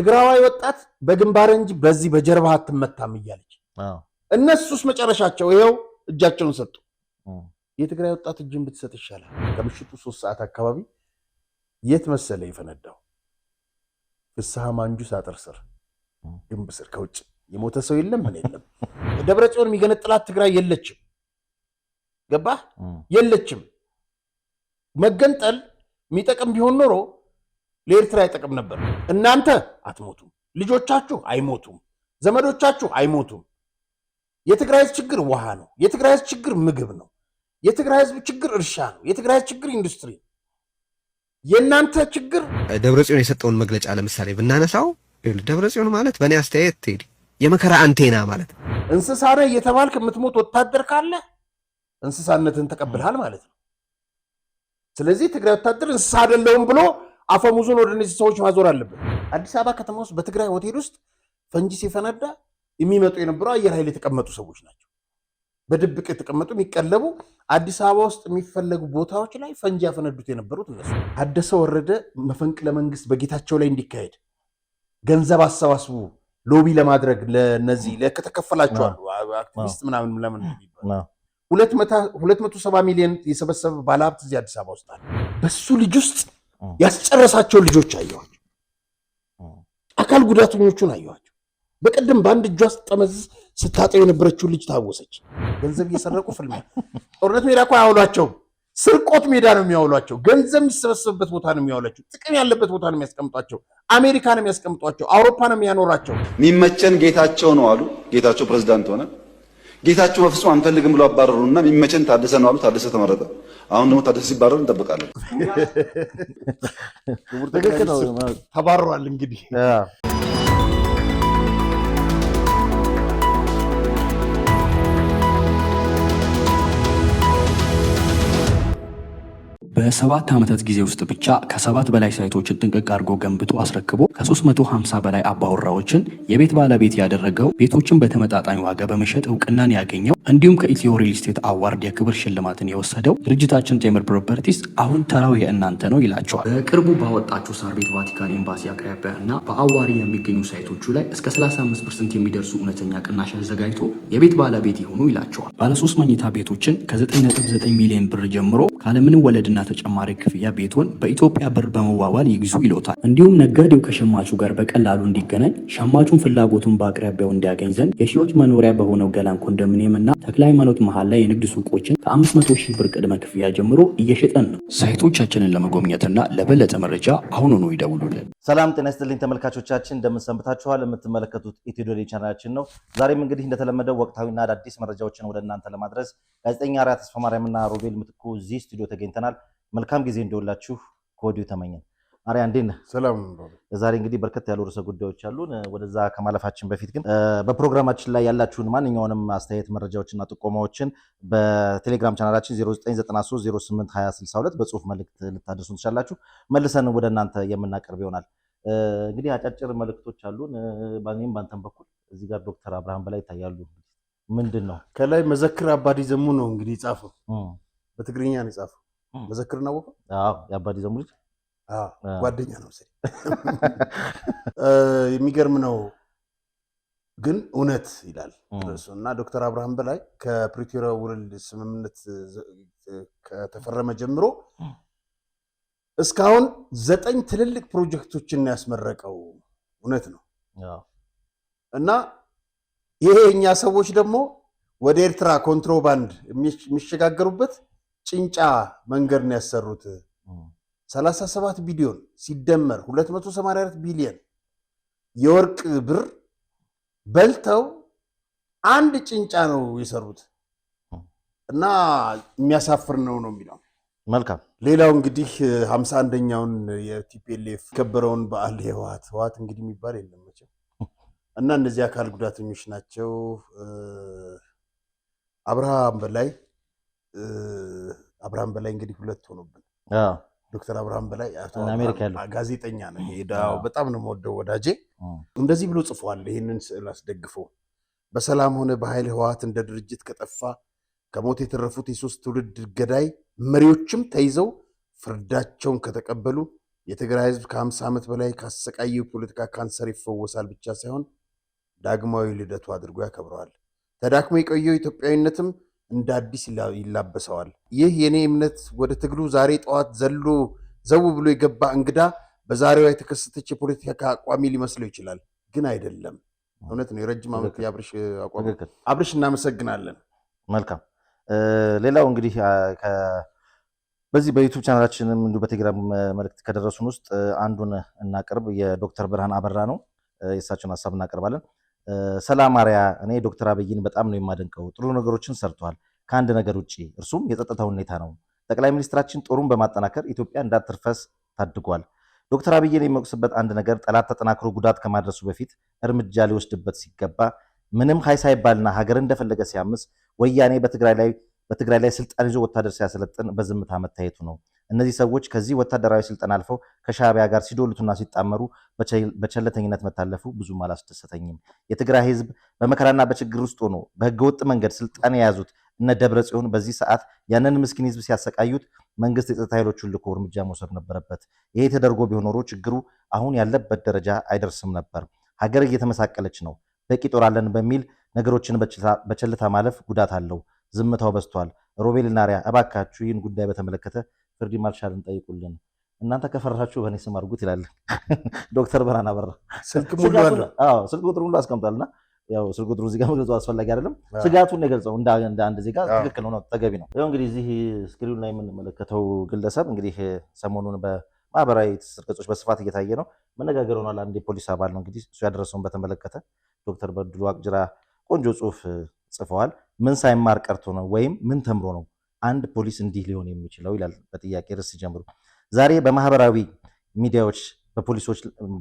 ትግራዋይ ወጣት በግንባር እንጂ በዚህ በጀርባ አትመታም እያለች እነሱስ መጨረሻቸው ይሄው እጃቸውን ሰጡ። የትግራይ ወጣት እጅን ብትሰጥ ይሻላል። ከምሽቱ 3 ሰዓት አካባቢ የት መሰለ የፈነዳው? ፍስሐ ማንጁስ አጥር ስር ግንብ ስር ከውጭ የሞተ ሰው የለም ምን የለም። ደብረጽዮን የሚገነጥላት ትግራይ የለችም። ገባህ? የለችም። መገንጠል የሚጠቅም ቢሆን ኖሮ ለኤርትራ ይጠቅም ነበር። እናንተ አትሞቱም፣ ልጆቻችሁ አይሞቱም፣ ዘመዶቻችሁ አይሞቱም። የትግራይ ህዝብ ችግር ውሃ ነው። የትግራይ ህዝብ ችግር ምግብ ነው። የትግራይ ህዝብ ችግር እርሻ ነው። የትግራይ ህዝብ ችግር ኢንዱስትሪ ነው። የእናንተ ችግር ደብረጽዮን የሰጠውን መግለጫ ለምሳሌ ብናነሳው ደብረጽዮን ማለት በእኔ አስተያየት ቴዲ የመከራ አንቴና ማለት ነው። እንስሳ ነህ እየተባልክ የምትሞት ወታደር ካለ እንስሳነትን ተቀብልሃል ማለት ነው። ስለዚህ ትግራይ ወታደር እንስሳ አይደለሁም ብሎ አፈሙዙን ወደ እነዚህ ሰዎች ማዞር አለበት። አዲስ አበባ ከተማ ውስጥ በትግራይ ሆቴል ውስጥ ፈንጂ ሲፈነዳ የሚመጡ የነበሩ አየር ኃይል የተቀመጡ ሰዎች ናቸው። በድብቅ የተቀመጡ የሚቀለቡ አዲስ አበባ ውስጥ የሚፈለጉ ቦታዎች ላይ ፈንጂ ያፈነዱት የነበሩት እነሱ። ታደሰ ወረደ መፈንቅለ መንግስት በጌታቸው ላይ እንዲካሄድ ገንዘብ አሰባስቡ ሎቢ ለማድረግ ለነዚህ ለከተከፈላቸው አሉ አክቲቪስት ምናምን ለምን ይባላል 270 ሚሊዮን የሰበሰበ ባለሀብት እዚህ አዲስ አበባ ውስጥ አለ። በሱ ልጅ ውስጥ ያስጨረሳቸው ልጆች አየዋቸው። አካል ጉዳተኞቹን አየዋቸው። በቀደም በአንድ እጇ ጠመዝ ስታጠው የነበረችው ልጅ ታወሰች። ገንዘብ እየሰረቁ ፍልሚያ ጦርነት ሜዳ እኮ አያውሏቸውም። ስርቆት ሜዳ ነው የሚያውሏቸው። ገንዘብ የሚሰበሰብበት ቦታ ነው የሚያውሏቸው። ጥቅም ያለበት ቦታ ነው የሚያስቀምጧቸው። አሜሪካ ነው የሚያስቀምጧቸው። አውሮፓ ነው የሚያኖራቸው። የሚመቸን ጌታቸው ነው አሉ። ጌታቸው ፕሬዝዳንት ሆነ። ጌታቸው በፍጹም አንፈልግም ብሎ አባረሩና የሚመቸን ታደሰ ነው አሉ። ታደሰ ተመረጠ። አሁን ደግሞ ታደሰ ሲባረር እንጠብቃለን። ተባረዋል እንግዲህ በ7 ዓመታት ጊዜ ውስጥ ብቻ ከ7 በላይ ሳይቶችን ጥንቅቅ አድርጎ ገንብቶ አስረክቦ ከ350 በላይ አባወራዎችን የቤት ባለቤት ያደረገው ቤቶችን በተመጣጣኝ ዋጋ በመሸጥ እውቅናን ያገኘው እንዲሁም ከኢትዮ ሪል ስቴት አዋርድ የክብር ሽልማትን የወሰደው ድርጅታችን ቴምር ፕሮፐርቲስ አሁን ተራው የእናንተ ነው ይላቸዋል። በቅርቡ ባወጣቸው ሳር ቤት ቫቲካን ኤምባሲ አቅራቢያ እና በአዋሪ የሚገኙ ሳይቶቹ ላይ እስከ 35% የሚደርሱ እውነተኛ ቅናሽ አዘጋጅቶ የቤት ባለቤት ይሁኑ ይላቸዋል። ባለ 3 መኝታ ቤቶችን ከ9.9 ሚሊዮን ብር ጀምሮ ካለምንም ወለድና ተጨማሪ ክፍያ ቤቱን በኢትዮጵያ ብር በመዋዋል ይግዙ ይሎታል። እንዲሁም ነጋዴው ከሸማቹ ጋር በቀላሉ እንዲገናኝ ሸማቹን ፍላጎቱን በአቅራቢያው እንዲያገኝ ዘንድ የሺዎች መኖሪያ በሆነው ገላን ኮንዶሚኒየም እና ተክለ ሃይማኖት መሃል ላይ የንግድ ሱቆችን ከ500,000 ብር ቅድመ ክፍያ ጀምሮ እየሸጠን ነው። ሳይቶቻችንን ለመጎብኘትና ለበለጠ መረጃ አሁኑኑ ይደውሉልን። ሰላም ጤና ይስጥልኝ ተመልካቾቻችን፣ እንደምን ሰንብታችኋል? የምትመለከቱት ኢትዮ ዴይሊ ቻናላችን ነው። ዛሬም እንግዲህ እንደተለመደው ወቅታዊና አዳዲስ መረጃዎችን ወደ እናንተ ለማድረስ ጋዜጠኛ አርያ ተስፋ ማርያምና ሮቤል ምትኩ እዚህ ስቱዲዮ ተገኝተናል። መልካም ጊዜ እንደውላችሁ ከወዲሁ ተመኘን። አርያ እንዴት ነህ? ሰላም። ዛሬ እንግዲህ በርከት ያሉ ርዕሰ ጉዳዮች አሉን። ወደዛ ከማለፋችን በፊት ግን በፕሮግራማችን ላይ ያላችሁን ማንኛውንም አስተያየት፣ መረጃዎችና ጥቆማዎችን በቴሌግራም ቻናላችን 0993082062 በጽሁፍ መልእክት ልታደርሱን ትችላላችሁ። መልሰን ወደ እናንተ የምናቀርብ ይሆናል። እንግዲህ አጫጭር መልእክቶች አሉን ባኔም ባንተም በኩል። እዚህ ጋር ዶክተር አብርሃም በላይ ይታያሉ። ምንድን ነው ከላይ መዘክር አባዲ ዘሙ ነው እንግዲህ ጻፈው፣ በትግርኛ ነው ጻፈው። መዘክር ነው ወቀ የአባዲ ዘሙ ልጅ ጓደኛ ነው ሲል የሚገርም ነው ግን እውነት ይላል እሱና ዶክተር አብርሃም በላይ ከፕሪቶሪያ ውል ስምምነት ከተፈረመ ጀምሮ እስካሁን 9 ትልልቅ ፕሮጀክቶችን ያስመረቀው እውነት ነው። እና ይሄ እኛ ሰዎች ደግሞ ወደ ኤርትራ ኮንትሮባንድ የሚሸጋገሩበት ጭንጫ መንገድ ነው ያሰሩት። 37 ቢሊዮን ሲደመር 284 ቢሊዮን የወርቅ ብር በልተው አንድ ጭንጫ ነው የሰሩት እና የሚያሳፍር ነው የሚለው። መልካም። ሌላው እንግዲህ 51ኛውን የቲፒኤልኤፍ ከበረውን በዓል ህወሓት እንግዲህ የሚባል የለም መቼም እና እነዚህ አካል ጉዳተኞች ናቸው። አብርሃም በላይ እንግዲህ ሁለት ሆኖብን ዶክተር አብርሃም በላይ ጋዜጠኛ ነው። ሄዳው በጣም ነው የምወደው ወዳጄ። እንደዚህ ብሎ ጽፏል። ይህንን ስዕል አስደግፎ በሰላም ሆነ በኃይል ህወሓት እንደ ድርጅት ከጠፋ ከሞት የተረፉት የ3 ትውልድ ገዳይ መሪዎችም ተይዘው ፍርዳቸውን ከተቀበሉ የትግራይ ህዝብ ከ50 ዓመት በላይ ካሰቃየው ፖለቲካ ካንሰር ይፈወሳል ብቻ ሳይሆን ዳግማዊ ልደቱ አድርጎ ያከብረዋል። ተዳክሞ የቆየው ኢትዮጵያዊነትም እንደ አዲስ ይላበሰዋል። ይህ የኔ እምነት ወደ ትግሉ ዛሬ ጠዋት ዘሎ ዘው ብሎ የገባ እንግዳ በዛሬዋ የተከሰተች የፖለቲካ አቋሚ ሊመስለው ይችላል፣ ግን አይደለም። እውነት ነው። የረጅም ዓመት የአብርሽ አቋም። አብርሽ እናመሰግናለን። መልካም። ሌላው እንግዲህ በዚህ በዩቱብ ቻናላችንም እንዲሁ በቴሌግራም መልእክት ከደረሱን ውስጥ አንዱን እናቅርብ። የዶክተር ብርሃን አበራ ነው። የእሳቸውን ሀሳብ እናቀርባለን። ሰላም አርያ፣ እኔ ዶክተር አብይን በጣም ነው የማደንቀው። ጥሩ ነገሮችን ሰርተዋል ከአንድ ነገር ውጭ፣ እርሱም የጸጥታ ሁኔታ ነው። ጠቅላይ ሚኒስትራችን ጦሩን በማጠናከር ኢትዮጵያ እንዳትርፈስ ታድጓል። ዶክተር አብይን የሚወቅስበት አንድ ነገር ጠላት ተጠናክሮ ጉዳት ከማድረሱ በፊት እርምጃ ሊወስድበት ሲገባ ምንም ሀይ ሳይባልና ሀገር እንደፈለገ ሲያምስ ወያኔ በትግራይ ላይ ስልጣን ይዞ ወታደር ሲያሰለጥን በዝምታ መታየቱ ነው። እነዚህ ሰዎች ከዚህ ወታደራዊ ስልጠና አልፈው ከሻዕቢያ ጋር ሲዶልቱና ሲጣመሩ በቸለተኝነት መታለፉ ብዙም አላስደሰተኝም። የትግራይ ህዝብ በመከራና በችግር ውስጥ ሆኖ በህገወጥ መንገድ ስልጣን የያዙት እነ ደብረ ጽዮን በዚህ ሰዓት ያንን ምስኪን ህዝብ ሲያሰቃዩት መንግስት የጸጥታ ኃይሎቹን ልኮ እርምጃ መውሰድ ነበረበት። ይሄ ተደርጎ ቢሆን ኖሮ ችግሩ አሁን ያለበት ደረጃ አይደርስም ነበር። ሀገር እየተመሳቀለች ነው። በቂ ጦር አለን በሚል ነገሮችን በቸልታ ማለፍ ጉዳት አለው። ዝምታው በዝቷል። ሮቤልና አርያ እባካችሁ ይህን ጉዳይ በተመለከተ ፍርድ ማርሻልን ጠይቁልን። እናንተ ከፈራችሁ በእኔ ስም አድርጉት ይላል ዶክተር ብርሃን አበራ። ስልክ ቁጥሩ ሁሉ አስቀምጧልና ያው ስልክ ቁጥሩ እዚህ ጋር መግለጹ አስፈላጊ አይደለም። ስጋቱን የገልጸው እንደ አንድ ዜጋ ትክክል ነው፣ ተገቢ ነው። ያው እንግዲህ እዚህ ስክሪኑ ላይ የምንመለከተው ግለሰብ እንግዲህ ሰሞኑን በማህበራዊ ትስስር ገጾች በስፋት እየታየ ነው፣ መነጋገር ሆኗል። አንድ የፖሊስ አባል ነው እንግዲህ እሱ ያደረሰውን በተመለከተ ዶክተር በድሉ ዋቅጅራ ቆንጆ ጽሁፍ ጽፈዋል። ምን ሳይማር ቀርቶ ነው ወይም ምን ተምሮ ነው አንድ ፖሊስ እንዲህ ሊሆን የሚችለው ይላል በጥያቄ ርዕስ ሲጀምሩ። ዛሬ በማህበራዊ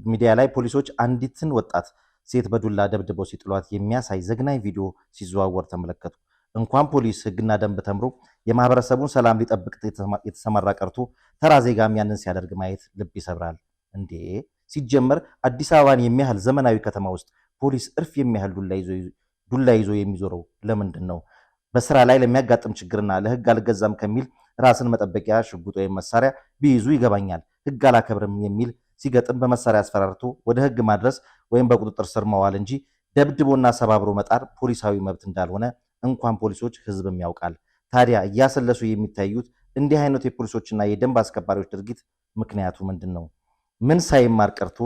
ሚዲያ ላይ ፖሊሶች አንዲትን ወጣት ሴት በዱላ ደብድበው ሲጥሏት የሚያሳይ ዘግናኝ ቪዲዮ ሲዘዋወር ተመለከቱ። እንኳን ፖሊስ ህግና ደንብ ተምሮ የማህበረሰቡን ሰላም ሊጠብቅ የተሰማራ ቀርቶ ተራ ዜጋም ያንን ሲያደርግ ማየት ልብ ይሰብራል። እንዴ ሲጀመር አዲስ አበባን የሚያህል ዘመናዊ ከተማ ውስጥ ፖሊስ እርፍ የሚያህል ዱላ ይዞ የሚዞረው ለምንድን ነው? በስራ ላይ ለሚያጋጥም ችግርና ለህግ አልገዛም ከሚል ራስን መጠበቂያ ሽጉጥ ወይም መሳሪያ ቢይዙ ይገባኛል። ህግ አላከብርም የሚል ሲገጥም በመሳሪያ አስፈራርቶ ወደ ህግ ማድረስ ወይም በቁጥጥር ስር መዋል እንጂ ደብድቦና ሰባብሮ መጣር ፖሊሳዊ መብት እንዳልሆነ እንኳን ፖሊሶች ህዝብም ያውቃል። ታዲያ እያሰለሱ የሚታዩት እንዲህ አይነቱ የፖሊሶችና የደንብ አስከባሪዎች ድርጊት ምክንያቱ ምንድን ነው? ምን ሳይማር ቀርቶ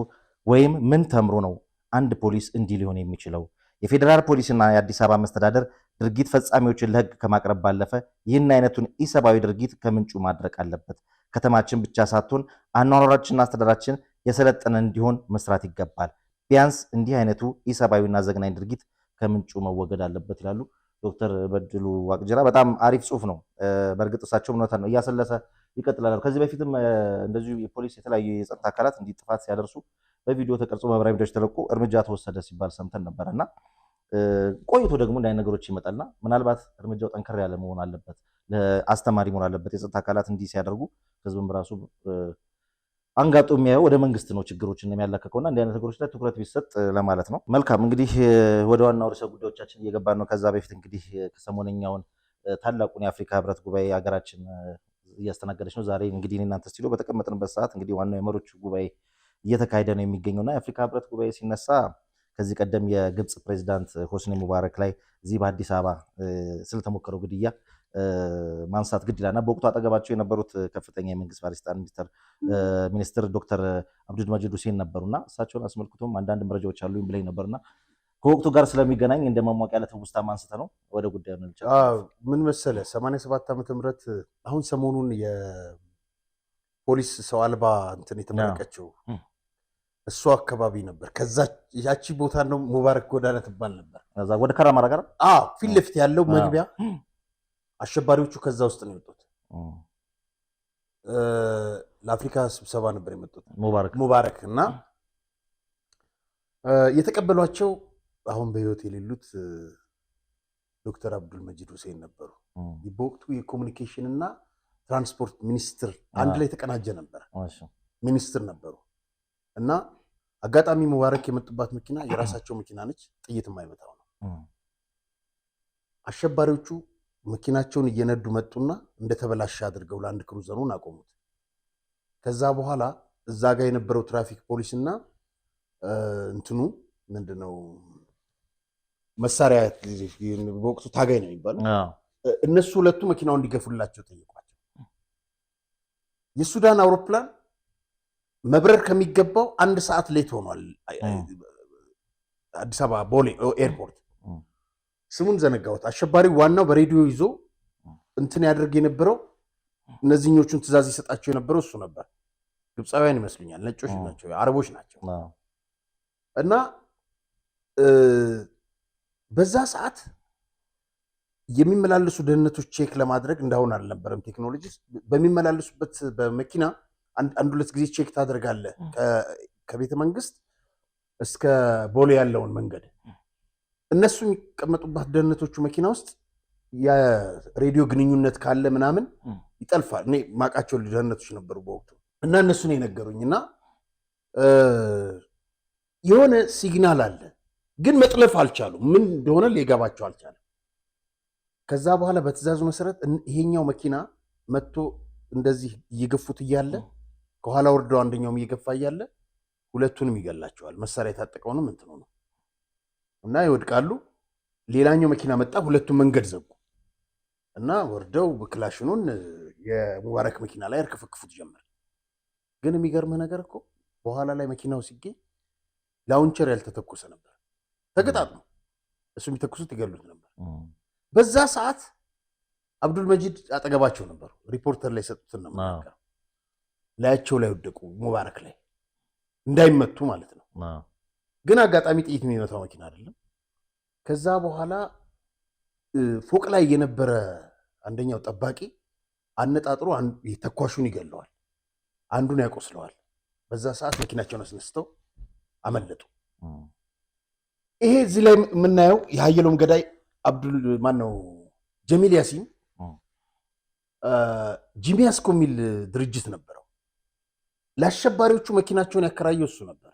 ወይም ምን ተምሮ ነው አንድ ፖሊስ እንዲህ ሊሆን የሚችለው? የፌዴራል ፖሊስና የአዲስ አበባ መስተዳደር ድርጊት ፈጻሚዎችን ለህግ ከማቅረብ ባለፈ ይህን አይነቱን ኢሰብአዊ ድርጊት ከምንጩ ማድረቅ አለበት። ከተማችን ብቻ ሳትሆን አኗኗራችንና አስተዳደራችን የሰለጠነ እንዲሆን መስራት ይገባል። ቢያንስ እንዲህ አይነቱ ኢሰብአዊና ዘግናኝ ድርጊት ከምንጩ መወገድ አለበት ይላሉ ዶክተር በድሉ ዋቅጅራ። በጣም አሪፍ ጽሁፍ ነው። በእርግጥ እሳቸው እውነታን ነው፣ እያሰለሰ ይቀጥላል። ከዚህ በፊትም እንደዚሁ የፖሊስ የተለያዩ የጸጥታ አካላት እንዲህ ጥፋት ሲያደርሱ በቪዲዮ ተቀርጾ ማህበራዊ ሚዲያዎች ተለቆ እርምጃ ተወሰደ ሲባል ሰምተን ነበር እና ቆይቶ ደግሞ እንዲህ አይነት ነገሮች ይመጣልና ምናልባት እርምጃው ጠንከር ያለ መሆን አለበት፣ አስተማሪ መሆን አለበት። የጸጥታ አካላት እንዲህ ሲያደርጉ ህዝብም ራሱ አንጋጦ የሚያየው ወደ መንግስት ነው ችግሮችን የሚያላከከውና እንዲህ አይነት ነገሮች ላይ ትኩረት ቢሰጥ ለማለት ነው። መልካም እንግዲህ ወደ ዋናው ርዕሰ ጉዳዮቻችን እየገባን ነው። ከዛ በፊት እንግዲህ ከሰሞነኛውን ታላቁን የአፍሪካ ህብረት ጉባኤ ሀገራችን እያስተናገደች ነው። ዛሬ እንግዲህ እናንተ ስቱዲዮ በተቀመጥንበት ሰዓት እንግዲህ ዋናው የመሪዎቹ ጉባኤ እየተካሄደ ነው የሚገኘውና የአፍሪካ ህብረት ጉባኤ ሲነሳ ከዚህ ቀደም የግብፅ ፕሬዚዳንት ሆስኒ ሙባረክ ላይ እዚህ በአዲስ አበባ ስለተሞከረው ግድያ ማንሳት ግድ ይላልና በወቅቱ አጠገባቸው የነበሩት ከፍተኛ የመንግስት ባለስልጣን ሚኒስትር ዶክተር አብዱል መጂድ ሁሴን ነበሩና እሳቸውን አስመልክቶም አንዳንድ መረጃዎች አሉ ብለኝ ነበርና ከወቅቱ ጋር ስለሚገናኝ እንደ ማሟቂያ ለትውስታ ማንስተ ነው ወደ ጉዳዩ ነው። ምን መሰለ 87 ዓመተ ምህረት አሁን ሰሞኑን የፖሊስ ሰው አልባ እንትን የተመረቀችው እሱ አካባቢ ነበር። ከዛ ያቺ ቦታ ነው ሙባረክ ጎዳና ትባል ነበር። ከዛ ወደ ከራማራ ጋር ፊት ለፊት ያለው መግቢያ አሸባሪዎቹ ከዛ ውስጥ ነው የወጡት። ለአፍሪካ ስብሰባ ነበር የመጡት ሙባረክ እና የተቀበሏቸው አሁን በህይወት የሌሉት ዶክተር አብዱል መጂድ ሁሴን ነበሩ። በወቅቱ የኮሙኒኬሽን እና ትራንስፖርት ሚኒስትር አንድ ላይ የተቀናጀ ነበር ሚኒስትር ነበሩ እና አጋጣሚ ሙባረክ የመጡባት መኪና የራሳቸው መኪና ነች፣ ጥይት የማይመታው ነው። አሸባሪዎቹ መኪናቸውን እየነዱ መጡና እንደተበላሸ አድርገው ላንድ ክሩዘሩን አቆሙት። ከዛ በኋላ እዛ ጋር የነበረው ትራፊክ ፖሊስና እንትኑ ምንድነው መሳሪያ በወቅቱ ታጋይ ነው የሚባለው እነሱ ሁለቱ መኪናውን እንዲገፉላቸው ጠየቋቸው። የሱዳን አውሮፕላን መብረር ከሚገባው 1 ሰዓት ሌት ሆኗል። አዲስ አበባ ቦሌ ኤርፖርት ስሙን ዘነጋሁት። አሸባሪ ዋናው በሬዲዮ ይዞ እንትን ያደርግ የነበረው እነዚህኞቹን ትእዛዝ ይሰጣቸው የነበረው እሱ ነበር። ግብፃውያን ይመስሉኛል፣ ነጮች ናቸው፣ አረቦች ናቸው። እና በዛ ሰዓት የሚመላለሱ ደህንነቶች ቼክ ለማድረግ እንዳሁን አልነበረም ቴክኖሎጂ። በሚመላለሱበት በመኪና አንድ ሁለት ጊዜ ቼክ ታደርጋለህ ከቤተ መንግስት እስከ ቦሌ ያለውን መንገድ። እነሱ የሚቀመጡባት ደህንነቶቹ መኪና ውስጥ የሬዲዮ ግንኙነት ካለ ምናምን ይጠልፋል። እኔ ማቃቸው ደህንነቶች ነበሩ በወቅቱ እና እነሱን የነገሩኝ እና የሆነ ሲግናል አለ ግን መጥለፍ አልቻሉም። ምን እንደሆነ ሊገባቸው አልቻለም። ከዛ በኋላ በትእዛዙ መሰረት ይሄኛው መኪና መጥቶ እንደዚህ እየገፉት እያለ ከኋላ ወርደው አንደኛውም እየገፋ እያለ ሁለቱንም ይገላቸዋል። መሳሪያ የታጠቀውንም እንትኑ ነው እና ይወድቃሉ። ሌላኛው መኪና መጣ፣ ሁለቱም መንገድ ዘጉ እና ወርደው በክላሽኑን የሙባረክ መኪና ላይ ያርከፈክፉት ጀመር። ግን የሚገርምህ ነገር እኮ በኋላ ላይ መኪናው ሲገኝ ላውንቸር ያልተተኮሰ ነበር ተገጣጥሞ። እሱ የሚተኩሱት ይገሉት ነበር። በዛ ሰዓት አብዱል መጂድ አጠገባቸው ነበሩ። ሪፖርተር ላይ ሰጡትን ነው የምናገረው። ላያቸው ላይ ወደቁ፣ ሙባረክ ላይ እንዳይመቱ ማለት ነው። ግን አጋጣሚ ጥይት የሚመታው መኪና አይደለም። ከዛ በኋላ ፎቅ ላይ የነበረ አንደኛው ጠባቂ አነጣጥሮ ተኳሹን ይገለዋል፣ አንዱን ያቆስለዋል። በዛ ሰዓት መኪናቸውን አስነስተው አመለጡ። ይሄ እዚህ ላይ የምናየው የሀየሎም ገዳይ አብዱል ማነው ጀሚል ያሲን ጂሚያስኮ የሚል ድርጅት ነበረው። ለአሸባሪዎቹ መኪናቸውን ያከራየው እሱ ነበር።